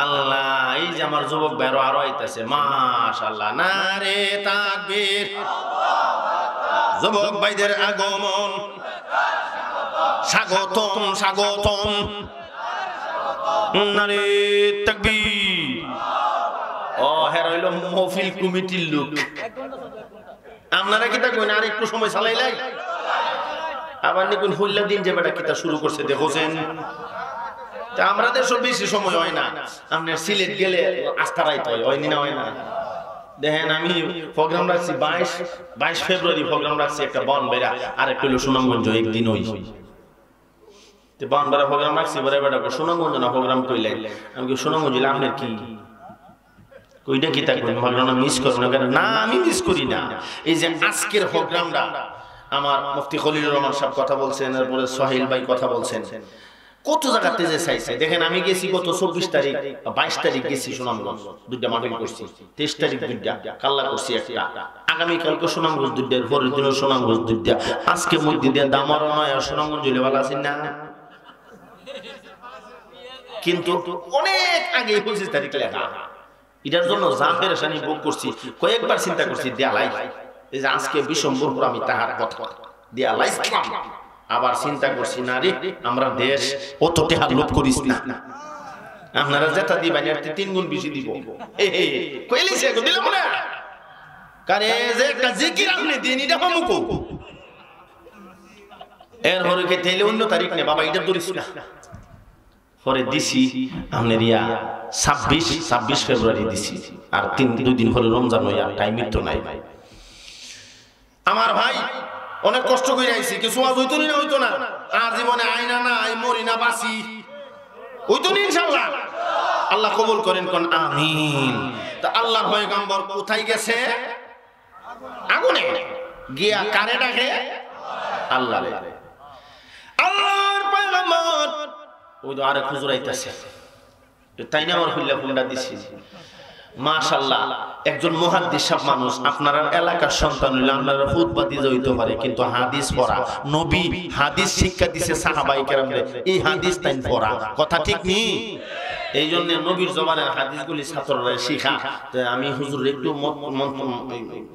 আল্লাহ, এই যে আমার যুবক ভাইরা আরো আইতাছে, মাশাআল্লাহ, নারে তাকবীর। যুবক ভাইদের আগমন, স্বাগতম স্বাগতম, নারে তাকবীর। ও হের হইল মহফিল কমিটির লোক। আপনারা কি তা কইন আর একটু সময় চালাইলাই? আবার নিকুন হইলা দিন যে বেটা কিতা শুরু করছে দেখোছেন। তা আমাদের সব বেশি সময় হয় না, আপনার সিলেট গেলে আস্থা রাইতে হয় না, হয় না। দেখেন আমি প্রোগ্রাম রাখছি 22 ফেব্রুয়ারি প্রোগ্রাম রাখছি একটা বনবেড়া, আর একটা হলো সুনামগঞ্জ, একদিন ওই বনবেড়া প্রোগ্রাম রাখছি। বলে বেটা সুনামগঞ্জ না প্রোগ্রাম কইলেন, আমি কি সুনামগঞ্জ আপনার কি কইটা কি তা কই প্রোগ্রামটা মিস করব না? কেন না, আমি মিস করি না। এই যে আজকের প্রোগ্রামটা আমার মুফতি খলিলুর রহমান সাহেব কথা বলছেন, এরপরে সোহেল ভাই কথা বলছেন, কত জায়গাতে যে চাইছে। দেখেন আমি গেছি গত 24 তারিখ 22 তারিখ গেছি সুনামগঞ্জ, দুইটা মাহফিল করছি। 23 তারিখ দুইটা, কাল্লা করছি একটা, আগামী কালকে সুনামগঞ্জ দুইটা, পরের দিনও সুনামগঞ্জ দুইটা, আজকে মধ্যে দিয়ে দামারও নয় আর সুনামগঞ্জ হইলে ভালো আছেন না। কিন্তু অনেক আগে 25 তারিখ লেখা, এটার জন্য যা পেরেশানি ভোগ করছি, কয়েকবার চিন্তা করছি দেয়ালাই। এই যে আজকে বিশ্বম্বরপুর আমি তাহার কথা দেয়ালাই, আবার চিন্তা করছি না রে আমরা দেশ অত টাকা লোভ করিস না, আপনারা যেটা দিবেন এর 3 গুণ বেশি দিব। কইলিছে দিলাম না, কারে যে একটা জিকির আপনি দিন এটা হামুকো এর হরকে তেলে অন্য তারিখ নে বাবা, এটা ধরিস না। পরে দিছি আপনার 26 ফেব্রুয়ারি দিছি, আর 2 দিন পরে রমজান হইয়া টাইমই তো নাই। আমার ভাই অনেক কষ্ট করে আইছি, কিছু আজ হইতো না, হইতো না, আর জীবনে আইনা না আই মরি না বাসি হইতো না ইনশাআল্লাহ। আল্লাহ কবুল করেন, কোন আমিন। তা আল্লাহর পয়গম্বর কোথায় গেছে? আগুনে গিয়া কারে ডাকে? আল্লাহ। আল্লাহর পয়গম্বর ওই তো আরে খুজুর আইতাছে, তাই না আমার হুল্লা ফুন্ডা দিছি। মাশাআল্লাহ, একজন মুহাদ্দিস সাহেব মানুষ, আপনারা এলাকার সন্তান হইলে আপনারা ফুটপাতি হইতে পারে, কিন্তু হাদিস পড়া, নবী হাদিস শিক্ষা দিছে সাহাবায়ে কেরামদের, এই হাদিস তাই পড়া, কথা ঠিক নি? এই জন্য নবীর জবানের হাদিসগুলি ছাত্ররা শিখা। আমি হুজুর একটু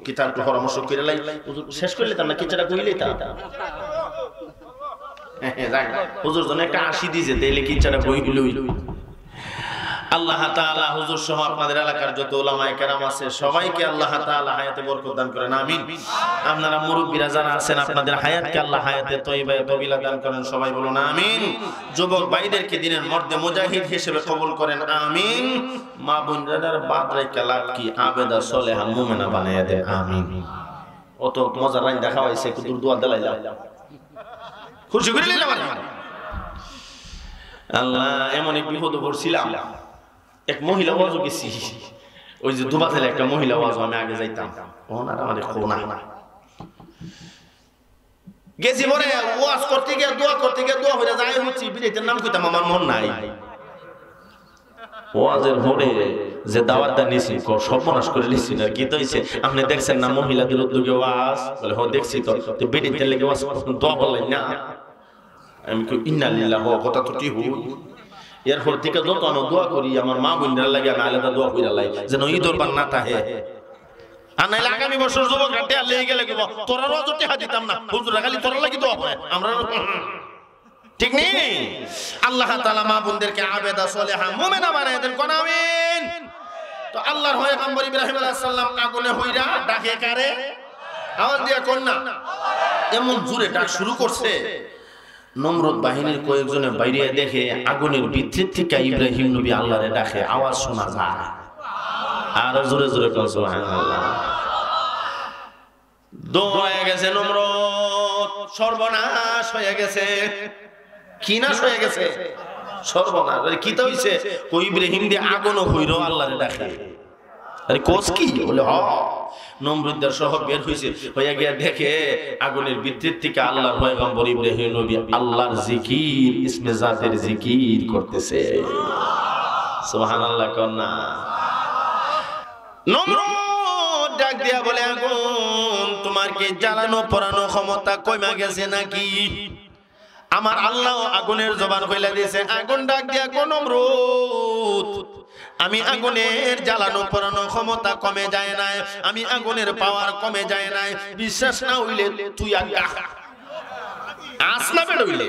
কিতাব পরামর্শ করে লাই, হুজুর শেষ করলে তা না কিতাবটা কইলেই তা হুজুর জন্য একটা 80 দিয়েছে, তাইলে কিতাবটা কইলই। আল্লাহ তাআলা হুজুর সহ আপনাদের এলাকার যত উলামায়ে কেরাম আছে সবাইকে আল্লাহ তাআলা হায়াতে বরকত দান করেন, আমিন। আপনারা মুরব্বিরা যারা আছেন আপনাদের হায়াতকে আল্লাহ হায়াতে তয়্যিবা তবিলা দান করেন, সবাই বলুন আমিন। যুবক ভাইদেরকে দিনের মর্দে মুজাহিদ হিসেবে কবুল করেন, আমিন। মা বোনদের বাদ রেখে লাভ কি, আবেদা সলেহা মুমিনা বানায়া দেন, আমিন। অত মজার রাইন দেখা হইছে, একটু দোয়া দিলাইলাম, খুশি করে নিলাম। আল্লাহ এমন এক বিপদে পড়ছিলাম, এক মহিলা ওয়াজও গেছি, ওই যে দুবাতেলে একটা মহিলা ওয়াজ আমি আগে যাইতাম, ওনার আমাদের কোনা গেছি পরে ওয়াজ করতে গিয়ে দোয়া হইরা যায় হচ্ছি, বিলেতের নাম কইতাম আমার মন নাই। ওয়াজের পরে যে দাওয়াতটা নিছি সর্বনাশ করে লিছি না, কি তো হইছে আপনি দেখছেন না মহিলাদের উদ্যোগে ওয়াজ, বলে হ দেখছি তো, বিলেতের লেগে ওয়াজ দোয়া বললেন না। আমি কই ইন্না লিল্লাহি ওয়া কথা তো ঠিক হই। এরপর থেকে যত আমি দোয়া করি আমার মা বোনরা লাগে আমি আলাদা দোয়া কইরা লাই যেন ঈদর বান না তাহে, আর নাইলে আগামী বছর যুবকরা টেয়া লেগে গেলে তোরা রোজ টেহা দিতাম না, হুজুরা খালি তোরা লাগি দোয়া করে আমরা, ঠিক নেই? আল্লাহ তাআলা মা বোনদেরকে আবেদা সলেহা মুমিনা বানায় দেন, কোন আমিন। তো আল্লাহর পয়গম্বর ইব্রাহিম আলাইহিস সালাম আগুনে হইরা ডাকে কারে? আওয়াজ দিয়া কোন না, এমন জোরে ডাক শুরু করছে, নমরুদ বাহিনীর কয়েকজনে বাইরে দেখে আগুনের ভিতর থেকে ইব্রাহিম নবী আল্লাহরে ডাকে, আওয়াজ শোনা যায়, আর জোরে জোরে কোন সুবহানাল্লাহ। দোয়া হয়ে গেছে নমরুদ, সর্বনাশ হয়ে গেছে। কি নাশ হয়ে গেছে? সর্বনাশ। কি তো হইছে? কই ইব্রাহিম দিয়ে আগুনও হইরো আল্লাহরে ডাকে, আরে কোস কি বলে হ নমরুদের সহ বের হইছে হইয়া গিয়া দেখে আগুনের ভিতর থেকে আল্লাহর পয়গম্বর ইব্রাহিম নবী আল্লাহর জিকির ইসমে জাতের জিকির করতেছে সুবহানাল্লাহ কন্না নমরুদ ডাক দিয়া বলে আগুন তোমার কি জ্বালানো পোড়ানো ক্ষমতা কইমা গেছে নাকি আমার আল্লাহ আগুনের জবান কইলা দিয়েছে আগুন ডাক দিয়া কোন নমরুদ আমি আগুনের জ্বালানো পোড়ানো ক্ষমতা কমে যায় না আমি আগুনের পাওয়ার কমে যায় না বিশ্বাস না হইলে তুই আসনা বের হইলে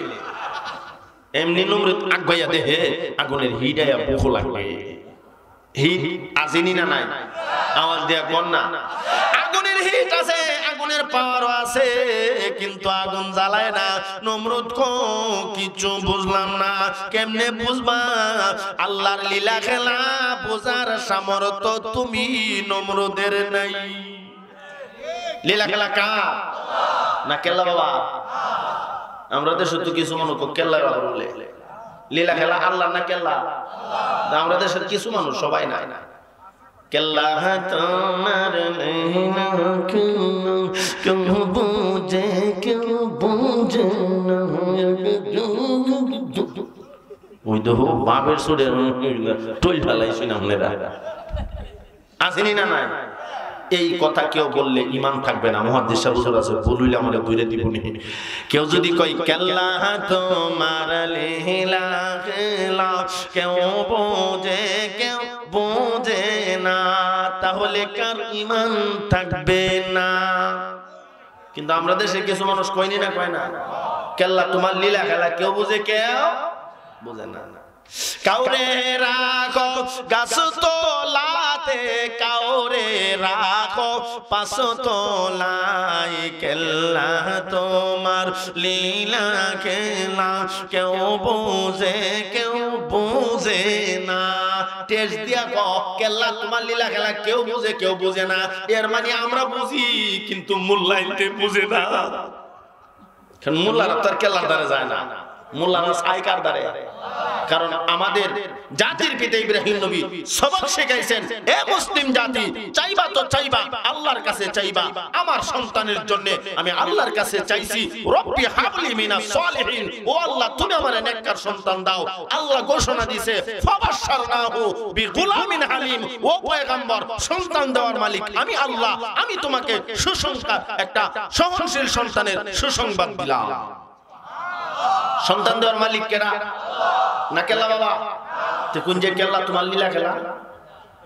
এমনি নমরুদ আগাইয়া দেহে আগুনের হিডায়া বুক লাগবে হিট আসেনি না নাই আওয়াজ দিয়া কোন না আগুনের হিট আছে আগুনের পাওয়ারও আছে কিন্তু আগুন জ্বালায় না নমরুদ কো কিছু বুঝলাম না কেমনে বুঝবা আল্লাহর লীলা খেলা বোঝার সামর্থ্য তুমি নমরুদের নাই লীলা খেলা কার না কেল্লা বাবা আমরা দেশে তো কিছু মনে কেল্লা বাবা বলে লীলা খেলা আল্লাহ না কেল্লা আমরা দেশের কিছু মানুষ সবাই নাই না কেল্লা তোমার কেউ বুঝে না ওই দেখো বাপের সুরে টইল ঢালাইছি না আপনারা আসেনি না নাই এই কথা কেউ বললে ঈমান থাকবে না মুহাদ্দিস সাহেব হুজুর আছে বলুইলে আমারে দূরে দিবনি কেউ যদি কই কেল্লা তোমার লীলা খেলা কেউ বোঝে না তাহলে কার ঈমান থাকবে না কিন্তু আমরা দেশে কিছু মানুষ কইনি না কয় না কেল্লা তোমার লীলা খেলা কেউ বোঝে না কাউরে রাখো গাছ তোলাতে কাউরে রাখো পাশ তোলায় কেল্লা তোমার লীলা খেলা কেউ বোঝে না টেস্ট দিয়া কো কেল্লা তোমার লীলা খেলা কেউ বোঝে না এর মানে আমরা বুঝি কিন্তু মূল্যায়নতে বুঝে না কারণ মোল্লারা তো আর কেল্লার দ্বারা যায় না মোল্লারা সাইকার দ্বারে কারণ আমাদের জাতির পিতা ইব্রাহিম নবী সবক শিখাইছেন এ মুসলিম জাতি চাইবা তো চাইবা আল্লাহর কাছে চাইবা আমার সন্তানের জন্য আমি আল্লাহর কাছে চাইছি রব্বি হাবলি মিনাস সালিহিন ও আল্লাহ তুমি আমারে নেককার সন্তান দাও আল্লাহ ঘোষণা দিয়েছে ফাবাশশারনাহু বিগুলামিন হালিম ও পয়গম্বর সন্তান দেওয়ার মালিক আমি আল্লাহ আমি তোমাকে সুসংবাদ একটা সহনশীল সন্তানের সুসংবাদ দিলাম সন্তান দেওয়ার মালিক কেরা না কেল্লা বাবা তো কোন যে কেল্লা তোমার লীলা খেলা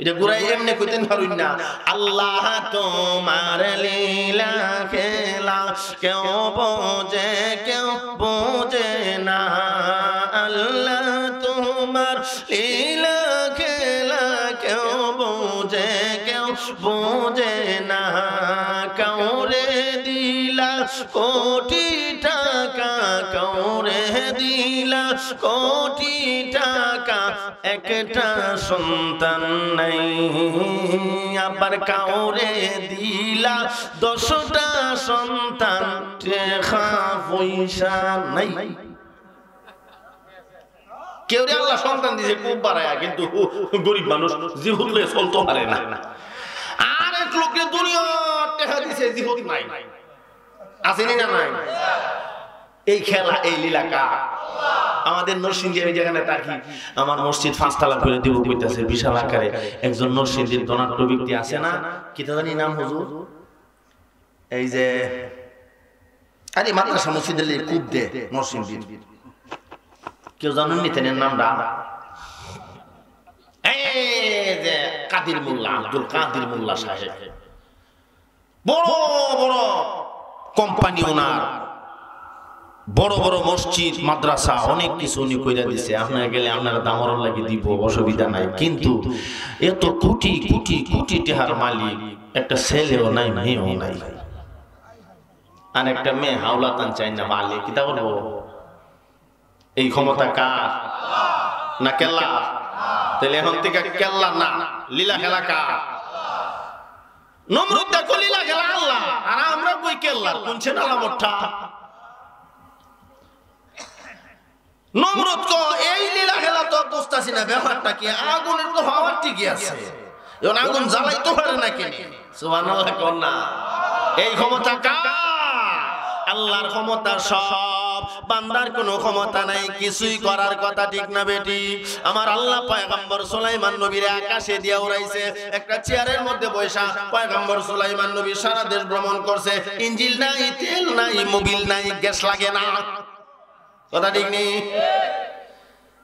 এটা গুরাই এমনি কইতেন পারুন না আল্লাহ তোমার লীলা খেলা কেউ বোঝে না আল্লাহ তোমার লীলা খেলা কেউ বোঝে না কাউরে দিলা কোটি টাকা কাউরে দিলা কোটি টাকা একটা সন্তান নাই আবার কাউরে দিলা 10টা সন্তান টাকা পয়সা নাই কেউ রে আল্লাহ সন্তান দিয়েছে খুব বাড়ায় কিন্তু গরিব মানুষ জিহুদ লয়ে চলতে পারে না আর এক লোকের দুনিয়া টাকা দিয়েছে জিহুদ নাই আসেনি না নাই এই খেলা এই লীলা কার আমাদের নরসিংদী আমি যেখানে থাকি আমার মসজিদ 5 তলা করে দিব কইতাছে বিশাল আকারে একজন নরসিংদীর ধনাঢ্য ব্যক্তি আছে না কি তো জানি নাম হুজুর এই যে আরে মাদ্রাসা মসজিদের কূপ দে নরসিংদীর কেউ জানেন নি তেনের নামটা এই যে কাদির মোল্লা আব্দুল কাদির মোল্লা সাহেব বড় বড় কোম্পানি ওনার বড় বড় মসজিদ মাদ্রাসা অনেক কিছু উনি কইরা দিছে আপনারা গেলে আপনারা দামরল লাগি দিব অসুবিধা নাই কিন্তু এত কোটি কোটি কোটি টাকার মালিক একটা ছেলেও নাই মেয়েও নাই আর একটা মেয়ে হাওলাতান চাই না মালিক কি তা বলবো এই ক্ষমতা কার না কেল্লা তাহলে এখন থেকে কেল্লা না লীলা খেলা কার নমরুদ দেখো লীলা খেলা আল্লাহ আর আমরা কই কেল্লা কোনছেন আলামতটা নমরুদ কো এই লীলা খেলা তো বুঝতাছি না ব্যাপারটা কি আগুনের তো হওয়ার ঠিকই আছে এখন আগুন জ্বালাইতে পারে না কেন? সুবহানাল্লাহ কোন না। এই ক্ষমতা কার? আল্লাহর ক্ষমতা সব, বান্দার কোনো ক্ষমতা নাই কিছুই করার কথা, ঠিক না বেটি? আমার আল্লাহ পয়গম্বর সুলাইমান নবীর আকাশে দিয়া উড়াইছে, একটা চেয়ারের মধ্যে বসা পয়গম্বর সুলাইমান নবী সারা দেশ ভ্রমণ করছে। ইঞ্জিল নাই, তেল নাই, মোবিল নাই, গ্যাস লাগে না, কথা ঠিক নেই?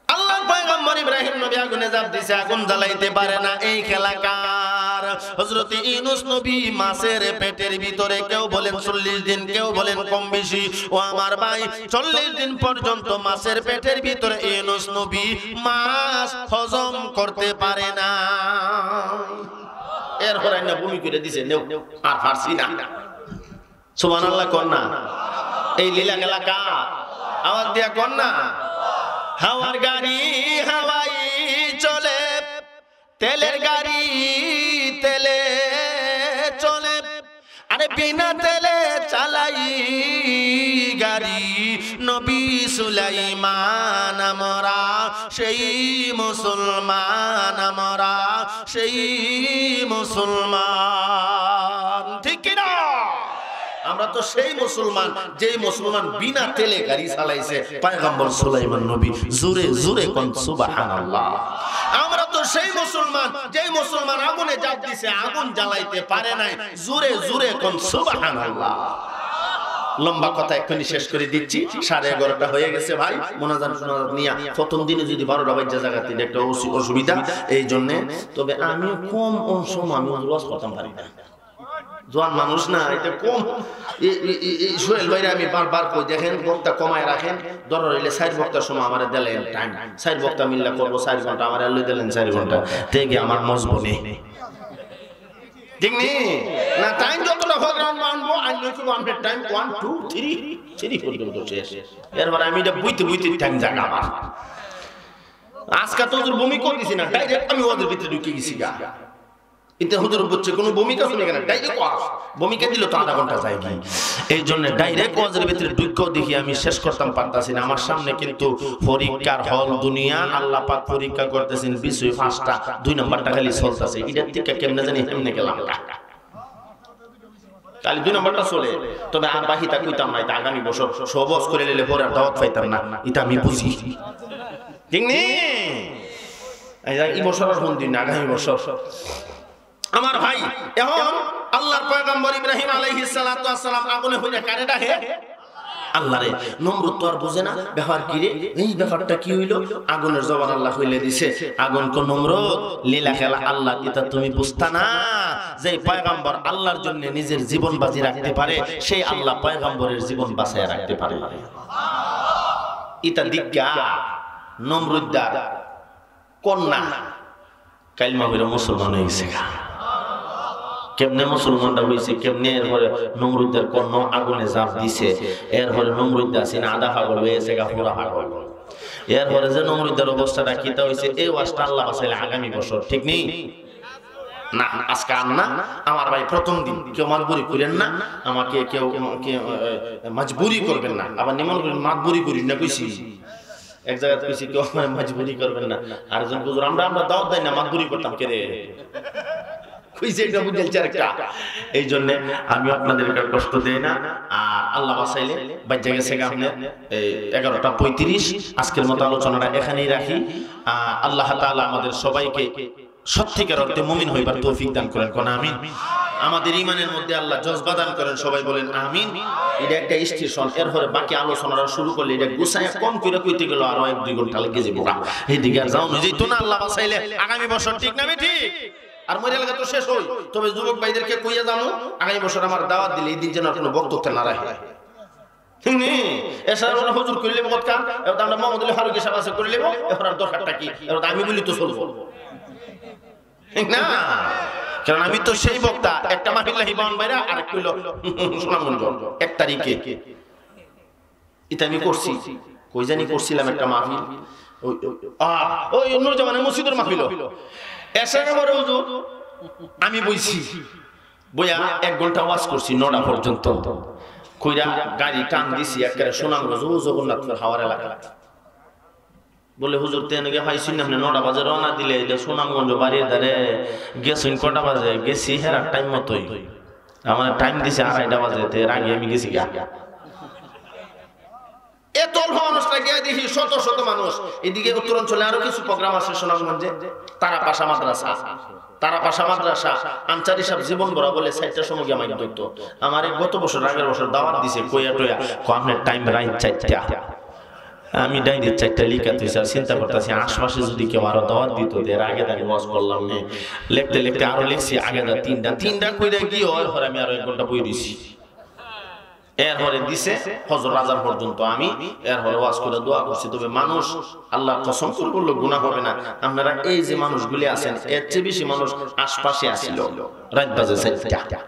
আল্লাহ পয়গম্বর ইব্রাহিম নবী আগুনে ঝাঁপ দিছে, আগুন জ্বালাইতে পারে না। এই খেলা কার? হযরত ইউনূস নবী মাছের পেটের ভিতরে, কেউ বলেন 40 দিন, কেউ বলেন কম বেশি। ও আমার ভাই, 40 দিন পর্যন্ত মাছের পেটের ভিতরে ইউনূস নবী মাছ হজম করতে পারে না। এরপর আইনা ভূমি করে দিছে, নেও আর পারছি না। সুবহানাল্লাহ কোন না। এই লীলা খেলা কার? আওয়াজ দিয়া কোন না। হাওয়ার গাড়ি হাওয়াই চলে, তেলের গাড়ি তেলে চলে, আরে বিনা তেলে চালাই গাড়ি। নবী সুলাইমান আমরা সেই মুসলমান, আমরা সেই মুসলমান, ঠিক কি না? আমরা তো সেই মুসলমান যেই মুসলমান বিনা তেলে গাড়ি চালাইছে পয়গম্বর সুলাইমান নবী। জোরে জোরে কোন সুবহানাল্লাহ। আমরা তো সেই মুসলমান যেই মুসলমান আগুনে ঝাঁপ দিছে, আগুন জ্বালাইতে পারে নাই। জোরে জোরে কোন সুবহানাল্লাহ। লম্বা কথা এক্ষুনি শেষ করে দিচ্ছি, 11:30 হয়ে গেছে ভাই। মোনাজাত নিয়ে প্রথম দিনে যদি 12টা বাজে জায়গাতে একটা অসুবিধা, এই জন্য। তবে আমি কম সময় আমি ওয়াজ করতাম পারি না, জোয়ান মানুষ না, এটা কম। সোহেল ভাইরা আমি বারবার কই, দেখেন বক্তা কমায় রাখেন, দরকার হইলে 4 বক্তার সময় আমার দিলেন টাইম, 4 বক্তা মিল্লা করবো 4 ঘন্টা, আমার এলে দিলেন 4 ঘন্টা, থেকে আমার মজবনে ঠিক নেই না। টাইম যতটা প্রোগ্রাম মানবো, আইলে কি আমরা টাইম 1 2 3 পর্যন্ত শেষ। এরপর আমি এটা বুইতে টাইম জায়গা আমার। আজকে তো ওদের ভূমি করে দিছি না, ডাইরেক্ট আমি ওদের ভিতরে ঢুকে গেছি গা। এটা হুজুর বুঝছে কোনো ভূমিকা শুনে কেন, ডাইরেক্ট ওয়াজ। ভূমিকা দিল তো আধা ঘন্টা যায় কি? এই জন্য ডাইরেক্ট ওয়াজের ভিতরে ঢুকেও দেখি আমি শেষ করতাম পারতাছি না। আমার সামনে কিন্তু পরীক্ষার হল দুনিয়া, আল্লাহ পাক পরীক্ষা করতেছেন বিষয় 5টা, 2 নাম্বারটা খালি চলতেছে। এটার থেকে কেমনে জানি এমনি গেলাম খালি 2 নাম্বারটা চলে। তবে আর বাহিতা কইতাম না, এটা আগামী বছর সবজ করে নিলে পরে আর দাওয়াত পাইতাম না, এটা আমি বুঝি, ঠিক নেই? এই বছর আর কোন দিন, আগামী বছর। আমার ভাই, এখন আল্লাহর পয়গম্বর ইব্রাহিম আলাইহিস সালাতু ওয়াস সালাম আগুনে হইয়া কারে ডাকে? আল্লাহরে। নমরুদ তো আর বুঝে না ব্যাপার কি রে, এই ব্যাপারটা কি হইল? আগুনের জবান আল্লাহ হইলে দিছে। আগুন কো নমরুদ, লীলা খেলা আল্লাহ, এটা তুমি বুঝতা না যে পয়গম্বর আল্লাহর জন্য নিজের জীবন বাজি রাখতে পারে, সেই আল্লাহ পয়গম্বরের জীবন বাঁচায় রাখতে পারে। এটা দিগ্গা নমরুদ্দার কন্যা কালমা বলে মুসলমান হয়ে গেছে। কেমনে মুসলমানরা হয়েছে, কেমনে? এরপরে নমরুদের কন্যা আগুনে ঝাঁপ দিছে। এরপরে নমরুদ্দা সিনা আধা পাগল হয়েছে, পুরা পাগল। এরপরে যে নমরুদের অবস্থাটা কিতা হয়েছে, এই ওয়াজটা আল্লাহ বাঁচাইলে আগামী বছর, ঠিক নেই না? আজকে আর না আমার ভাই, প্রথম দিন কেউ মাজবুরি করেন না, আমাকে কেউ মাজবুরি করবেন না। আবার নিমন করেন মাজবুরি করি না কইছি, এক জায়গায় কইছি কেউ আমার মাজবুরি করবেন না। আর একজন হুজুর আমরা দাওয়াত দেই না, মাজবুরি করতাম কে রে কইছে, এটা বুঝাইছে একটা। এই জন্য আমি আপনাদেরকে কষ্ট দেই না। আর আল্লাহ বাঁচাইলে বাচ্চা গেছে আপনার 11:35। আজকের মতো আলোচনাটা এখানেই রাখি। আল্লাহ তাআলা আমাদের সবাইকে সত্যিকার অর্থে মুমিন হইবার তৌফিক দান করেন, কোন আমিন। আমাদের ঈমানের মধ্যে আল্লাহ জজবা দান করেন, সবাই বলেন আমিন। এটা একটা স্টেশন, এরপরে বাকি আলোচনাটা শুরু করলে এটা গুছায় কম করে কইতে গেল আরো 1-2 ঘন্টা লেগে যাবে। এইদিকে আর যাও নিজেই তো না, আল্লাহ বাঁচাইলে আগামী বছর, ঠিক না ঠিক? আর মরে লাগা তো শেষ হই। তবে যুবক ভাইদেরকে কইয়া জানো, আগামী বছর আমার দাওয়াত দিলে এই দিন যেন কোনো বক্তব্য না রাখে, ঠিক নেই? এছাড়া আমরা হুজুর করলে বক্তব্য কাম, এবার আমরা মোহাম্মদুল ফারুক সাহেব আছে করে নেব, এখন আর দরকারটা কি? এবার আমি বলি তো চলবো, ঠিক না? কারণ আমি তো সেই বক্তা। একটা মাহফিল হিবান ভাইরা আর এক কইল সুনামগঞ্জ 1 তারিখে, এটা আমি করছি। কই জানি করছিলাম একটা মাহফিল, ওই নূরজামানের মসজিদের মাহফিল। এছাড়া আমার হুজুর আমি বইছি, বইয়া 1 ঘন্টা ওয়াজ করছি 9টা পর্যন্ত। কইরা গাড়ি টান দিছি একেবারে সুনামগঞ্জ জগন্নাথপুর হাওয়ার এলাকা। বলে হুজুর তেনে গে পাইছি না, আপনি 9টা বাজে রওনা দিলে এটা সুনামগঞ্জ বাড়ির ধারে গেছেন কটা বাজে? গেছি হেরার টাইম মতোই, আমার টাইম দিছে 2:30 বাজে, এর আগে আমি গেছি গা। এত অল্প মানুষটা গিয়ে দেখি শত শত মানুষ। এদিকে উত্তরাঞ্চলে আরো কিছু প্রোগ্রাম আছে সুনামগঞ্জে, তারা পাশা মাদ্রাসা, তারা পাশা মাদ্রাসা আনসারি সাহেব জীবন বড় বলে 4টার সময় গিয়ে আমাকে ধরতো। আমার গত বছর আগের বছর দাওয়াত দিছে, কইয়া টইয়া আপনার টাইম রাইট 4টা। আমি ডাইরেক্ট 4টা লিখা তুই স্যার চিন্তা করতেছি আশপাশে যদি কেউ আরো দাওয়াত দিত, এর আগে আমি ওয়াজ করলাম না, লিখতে লিখতে আরো লিখছি, আগে 3টা কইরা গিয়ে ওর আমি আরো 1 ঘন্টা বই দিছি। এরপরে দিছে ফজর আজান পর্যন্ত আমি এরপরে ওয়াজ করে দোয়া করছি। তবে মানুষ আল্লাহ কসম করে বলল গুনাহ হবে না। আপনারা এই যে মানুষগুলি আছেন, এর চেয়ে বেশি মানুষ আশপাশে আসিল রাত বাজে 4টা,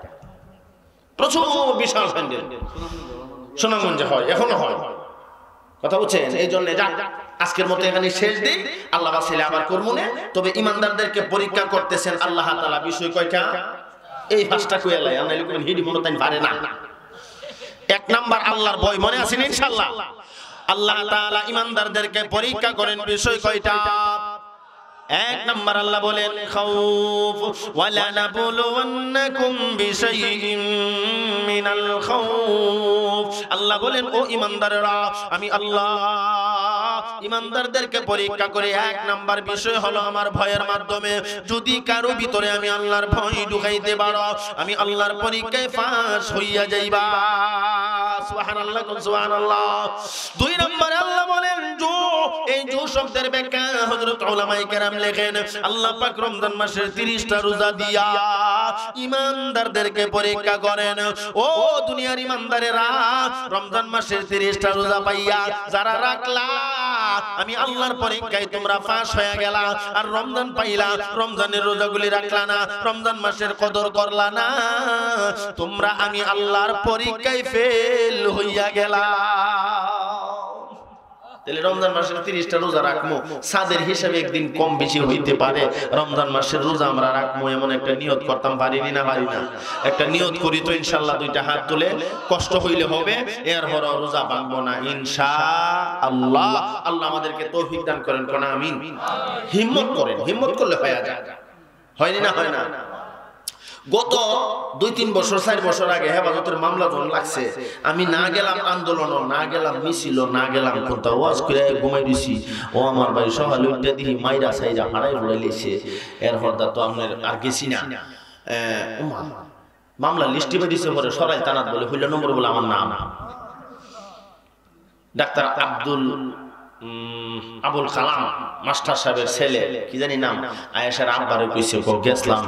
প্রচুর বিশাল প্যান্ডেল সুনামগঞ্জে হয়, এখনো হয়, কথা বুঝছেন? এই জন্য যাক আজকের মতো এখানে শেষ দিন, আল্লাহ বাসাইলে আবার করবো না। তবে ইমানদারদেরকে পরীক্ষা করতেছেন আল্লাহ তাআলা। বিষয় কয়টা? এই 5টা কইলাই আমরা লিখবেন হিডি মনে তাই পারে না। 1 নাম্বার আল্লাহর ভয়, মনে আছে ইনশাআল্লাহ? আল্লাহ তাআলা ইমানদারদেরকে পরীক্ষা করেন বিষয় কয়টা? 1 নাম্বার আল্লাহ বলেন খাউফ ওয়ালা নাবলুওয়ান্নাকুম বিশাইইন মিনাল খাউফ। আল্লাহ বলেন ও ইমানদাররা, আমি আল্লাহ ইমানদারদেরকে পরীক্ষা করে 1 নাম্বার বিষয় হলো আমার ভয়ের মাধ্যমে। যদি কারো ভিতরে আমি আল্লাহর ভয় ঢুকাইতে পারো, আমি আল্লাহর পরীক্ষায় পাস হইয়া যাইবা। সুবহানাল্লাহ, সুবহানাল্লাহ। 2 নম্বরে আল্লাহ বলেন জু, এই জু শব্দের ব্যাখ্যা হযরত উলামায়ে কেরাম লেখেন আল্লাহ পাক রমজান মাসের 30টা রোজা দিয়া ইমানদারদেরকে পরীক্ষা করেন। ও দুনিয়ার ইমানদারেরা, রমজান মাসের 30টা রোজা পাইয়া যারা রাখলা, আমি আল্লাহর পরীক্ষায় তোমরা পাস হয়ে গেলা। আর রমজান পাইলা, রমজানের রোজাগুলি রাখলা না, রমজান মাসের কদর করলা না, তোমরা আমি আল্লাহর পরীক্ষায় ফেল হইয়া গেলা। তাহলে রমজান মাসের 30টা রোজা রাখবো, সাদের হিসাবে একদিন কম বেশি হইতে পারে। রমজান মাসের রোজা আমরা রাখবো এমন একটা নিয়ত করতাম, পারিনি না? পারি না? একটা নিয়ত করি তো ইনশাআল্লাহ, 2টা হাত তুলে, কষ্ট হইলে হবে, এরপর রোজা ভাঙবো না ইনশাআল্লাহ। আল্লাহ আমাদেরকে তৌফিক দান করেন, কোন আমিন। হিম্মত করেন, হিম্মত করলে হয়ে যায়, হয়নি না? হয় না? গত 2-3 বছর 4 বছর আগে হেফাজতের মামলা যখন লাগছে, আমি না গেলাম আন্দোলন, না গেলাম মিছিল, না গেলাম কোনটা, ওয়াজ করে ঘুমাই দিছি। ও আমার ভাই সকালে উঠতে দেখি মাইরা সাইরা হারাই উড়াইলেছে। এর হরদা তো আপনার আর গেছি না। মামলা লিস্টি বেরিয়েছে, পরে সরাই তানাত বলে হইল নম্বর বলে আমার নাম ডাক্তার আবুল কালাম মাস্টার সাহেবের ছেলে, কি জানি নাম, আয়েশার আব্বারে কইছে গেছলাম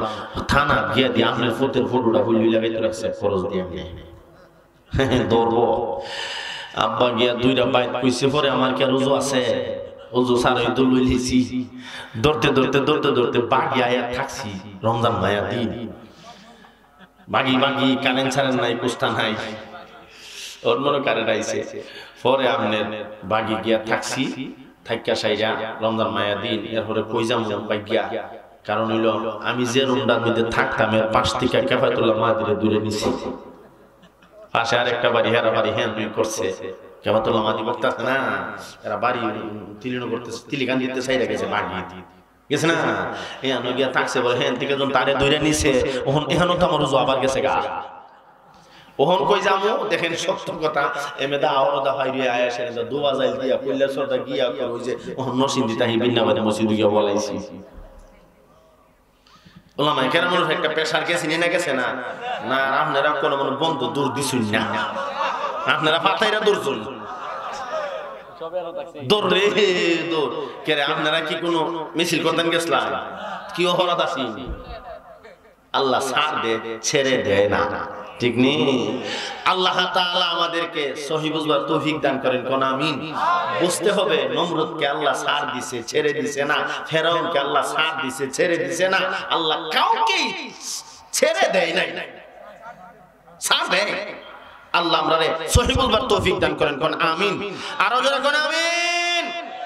থানা গিয়া দিয়ে আপনার ফুটের ফটোটা হুইলি লাগাইতে রাখছে খরচ দিয়ে দৌড়বো। আব্বা গিয়া 2টা বাইক কইছে, পরে আমার কি আর উজু আছে? উজু সারাই তো লইলেছি, দৌড়তে দৌড়তে দৌড়তে দৌড়তে বাগি আয়া থাকছি রমজান মায়া দিন, বাগি বাগি কারেন্ট ছাড়েন নাই, কুস্তা নাই, অন্য কারেন্ট আইছে। পরে আপনার বাগি গিয়া থাকছি, থাইকা সাইরা রমজান মায়া দিন। এরপরে কই যাম গিয়া, কারণ হইল আমি যে রুমটার মধ্যে থাকতাম এর পাশ থেকে কেফায়েতুল্লাহ মাহদিরে দূরে নিছি। পাশে আরেকটা বাড়ি, হেরা বাড়ি হ্যাঁ দুই করছে, কেফায়েতুল্লাহ মাহদি বক্তাছে না, এরা বাড়ি তিলিনো করতেছে, তিলিকান দিতে চাইরা গেছে, বাগি গেছে না, এখানে গিয়া থাকছে। বলে হ্যাঁ থেকে যখন তারে দূরে নিছে, ওখান এখানেও তো আমার উজু আবার গেছে গা। ওহন কই যামু, দেখেন সত্য কথা, এমেদা আওরদা হাইরে আয়াসের দোয়া যাইল দিয়া কইলা সদা গিয়া কই যে ওহন নসিন্দি তাহি বিন্নাবাদে মসজিদ গিয়া বলাইছি। ওলামায়ে কেরামের একটা পেশার গেছে না গেছে না? না, আপনারা কোন মনে বন্ধু দূর দিছুন না, আপনারা পাতাইরা দূর চল দূর রে দূর কে রে। আপনারা কি কোনো মিছিল করতেন গেছলাম? কি অপরাধ আছে? আল্লাহ ছাড় দে, ছেড়ে দেয় না, ঠিক নেই? আল্লাহ তাআলা আমাদেরকে সহি বুঝবার তৌফিক দান করেন, কোন আমিন। বুঝতে হবে নমরুদকে আল্লাহ ছাড় দিছে, ছেড়ে দিছে না। ফেরাউনকে আল্লাহ ছাড় দিছে, ছেড়ে দিছে না। আল্লাহ কাউকে ছেড়ে দেয় নাই, ছাড় দেয়। আল্লাহ আমরারে সহি বুঝবার তৌফিক দান করেন, কোন আমিন। আরো যারা কোন আমিন।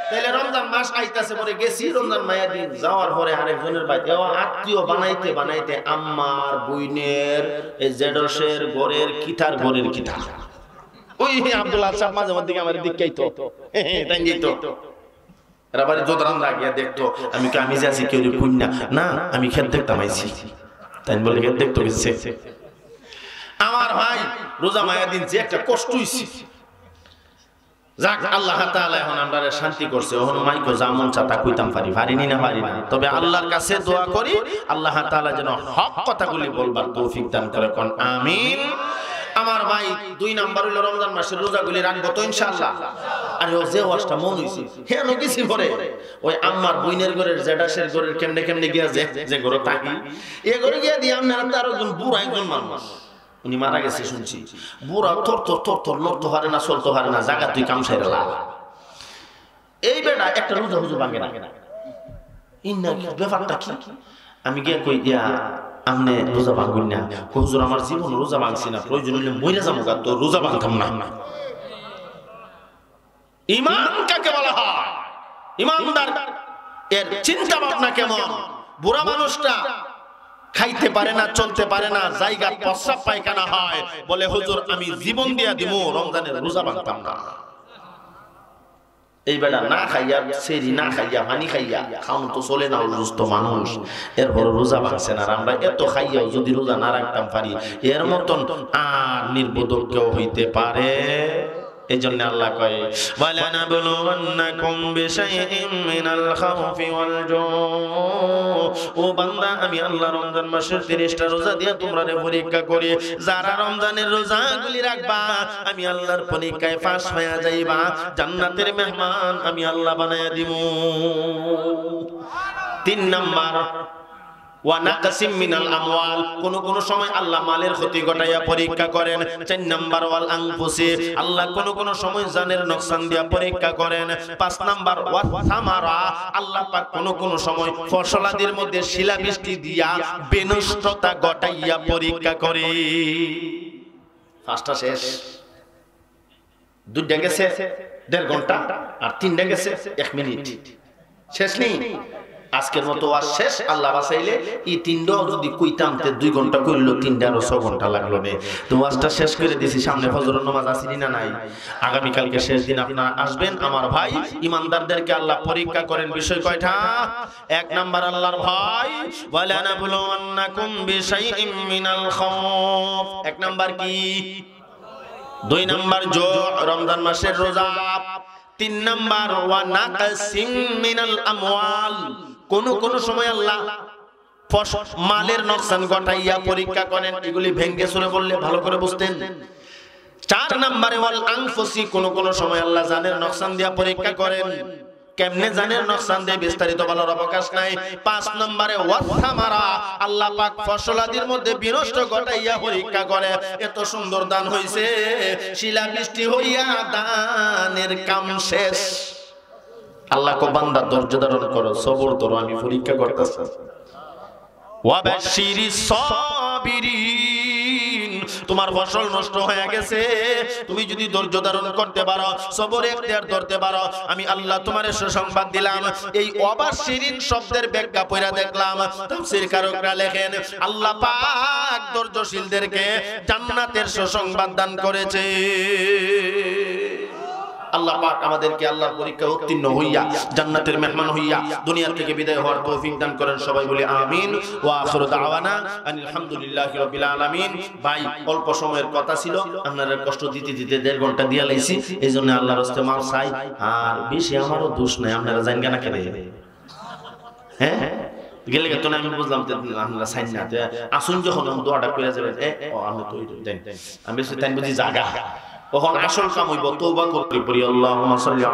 তাহলে রমজান মাস আইতাছে, পরে গেছি রমজান মায়া দিন, যাওয়ার পরে আরেকজনের বাড়িতে আত্মীয় বানাইতে বানাইতে আম্মার বইনের এই জেডসের ঘরের কিতার ঘরের কিতার, ওই আব্দুল্লাহ সাহেব মাঝে মধ্যে আমার দিকেই তো তাই যেত এরা বাড়ি দোদরান লাগিয়া দেখতো আমি যে আছি কেউ কইনা না আমি খেত দেখতাম আইছি তাই বলে খেত দেখতো গেছে আমার ভাই রোজা মায়া দিন যে একটা কষ্ট হইছে যাক আল্লাহ তাআলা এখন আমরারে শান্তি করছে এখন মাইকো জামন চাতা কইতাম পারিনি না তবে আল্লাহর কাছে দোয়া করি আল্লাহ তাআলা যেন হক কথাগুলি বলবার তৌফিক দান করে কোন আমিন আমার ভাই 2 নাম্বার হলো রমজান মাসের রোজাগুলি রাখবো তো ইনশাআল্লাহ আর ও যে ওয়াজটা মন হইছে হে নকিছি পরে ওই আম্মার বইনের ঘরের জেডাসের ঘরের কেমনে গিয়া যে ঘরে থাকি এ ঘরে গিয়া দি আপনারা তার একজন বুড়া একজন মানুষ উনি মারা গেছে শুনছি বুড়া থর লড়তে পারে না চলতে পারে না জায়গা তুই কাম সাইরা লা এই বেটা একটা রোজা হুজুর ভাঙে না ইন্না ব্যাপারটা কি আমি গিয়া কই দিয়া আমনে রোজা ভাঙুন না হুজুর আমার জীবন রোজা ভাঙছি না প্রয়োজন হলে মইরা যাবো গা তো রোজা ভাঙতাম না ঈমান কাকে বলা হয় ঈমানদার এর চিন্তা ভাবনা কেমন বুড়া মানুষটা খাইতে পারে না চলতে পারে না জায়গা প্রস্রাব পায়খানা হয় বলে হুজুর আমি জীবন দিয়া দিমু রমজানের রোজা ভাঙতাম না এই বেলা না খাইয়া সেরি না খাইয়া পানি খাইয়া খাওন তো চলে না অসুস্থ মানুষ এরপর রোজা ভাঙছে না আমরা এত খাইয়াও যদি রোজা না রাখতাম পারি এর মতন আর নির্বোধক কেউ হইতে পারে এজন্য আল্লাহ কয় ওয়ালানা বুলুওয়ান্নাকুম বিশাইইম মিনাল খাউফি ওয়াল জু ও বান্দা আমি আল্লাহ রমজান মাসের 30টা রোজা দিয়া তোমরারে পরীক্ষা করি যারা রমজানের রোজাগুলি রাখবা আমি আল্লাহর পরীক্ষায় পাস হয়ে যাইবা জান্নাতের মেহমান আমি আল্লাহ বানায়া দিমু 3 নাম্বার ওয়া নাকসিম মিনাল আমওয়াল কোন সময় আল্লাহ মালের ক্ষতি ঘটাইয়া পরীক্ষা করেন 4 নাম্বার ওয়াল আনফুসি আল্লাহ কোন সময় জানের নকশান দিয়া পরীক্ষা করেন 5 নাম্বার ওয়া সামারা আল্লাহ পাক কোন সময় ফসলাদির মধ্যে শিলাবৃষ্টি দিয়া বিনষ্টতা ঘটাইয়া পরীক্ষা করে 5টা শেষ 2টা গেছে 1.5 ঘন্টা আর 3টা গেছে 1 মিনিট শেষ নেই আজকের মতো আর শেষ আল্লাহ বাঁচাইলে এই 3টাও যদি কইতাম তে 2 ঘন্টা কইলো 3টা আর 6 ঘন্টা লাগলো না তো ওয়াজটা শেষ করে দিছি সামনে ফজরের নামাজ আসেনি না নাই আগামী কালকে শেষ দিন আপনারা আসবেন আমার ভাই ঈমানদারদেরকে আল্লাহ পরীক্ষা করেন বিষয় কয়টা 1 নাম্বার আল্লাহর ভয় ওয়ালা নাবলুওয়ান্নাকুম বিশাইইম মিনাল খাউফ 1 নাম্বার কি 2 নাম্বার জো রমজান মাসের রোজা 3 নাম্বার ওয়া নাকসিম মিনাল আমওয়াল কোন সময় আল্লাহ মালের নকশান ঘটাইয়া পরীক্ষা করেন এগুলি ভেঙ্গে চুরে বললে ভালো করে বুঝতেন 4 নম্বরে ওয়াল আনফুসি কোন সময় আল্লাহ জানের নকশান দিয়া পরীক্ষা করেন কেমনে জানের নকশান দিয়ে বিস্তারিত বলার অবকাশ নাই 5 নম্বরে ওয়াসামারা আল্লাহ পাক ফসলাদির মধ্যে বিনষ্ট ঘটাইয়া পরীক্ষা করে এত সুন্দর দান হইছে শিলাবৃষ্টি হইয়া দানের কাম শেষ আল্লাহ কো বান্দা ধৈর্য ধারণ করো সবর ধরো আমি পরীক্ষা করতেছি ওয়াবাশশিরিস সাবিরিন তোমার ফসল নষ্ট হয়ে গেছে তুমি যদি ধৈর্য ধারণ করতে পারো সবর ইখতিয়ার ধরতে পারো আমি আল্লাহ তোমারে সুসংবাদ দিলাম এই ওয়াবাশশিরিন শব্দের ব্যাখ্যা পড়া দেখলাম তাফসীর কারকরা লেখেন আল্লাহ পাক ধৈর্যশীলদেরকে জান্নাতের সুসংবাদ দান করেছে আল্লাহ পাক আমাদেরকে আল্লাহর পরীক্ষা উত্তীর্ণ হইয়া জান্নাতের মেহমান হইয়া দুনিয়া থেকে বিদায় হওয়ার তৌফিক দান করেন সবাই বলি আমিন ওয়া আখিরু দাওয়ানা আলহামদুলিল্লাহি রাব্বিল আলামিন ভাই অল্প সময়ের কথা ছিল আপনাদের কষ্ট দিতে 1.5 ঘন্টা দিয়া লাইছি এইজন্য আল্লাহর রাস্তে মাফ চাই আর বেশি আমারও দোষ নাই আপনারা জানেন না কেন হ্যাঁ গেলে তো আমি বুঝলাম আপনারা সাইন না আসুন যখন দোয়াটা করে যাবেন আমি তো দেন আমি বেশি টাইম বুঝি জায়গা কখন আসল কাম হইব তওবা করতে পারি আল্লাহুম্মা সাল্লি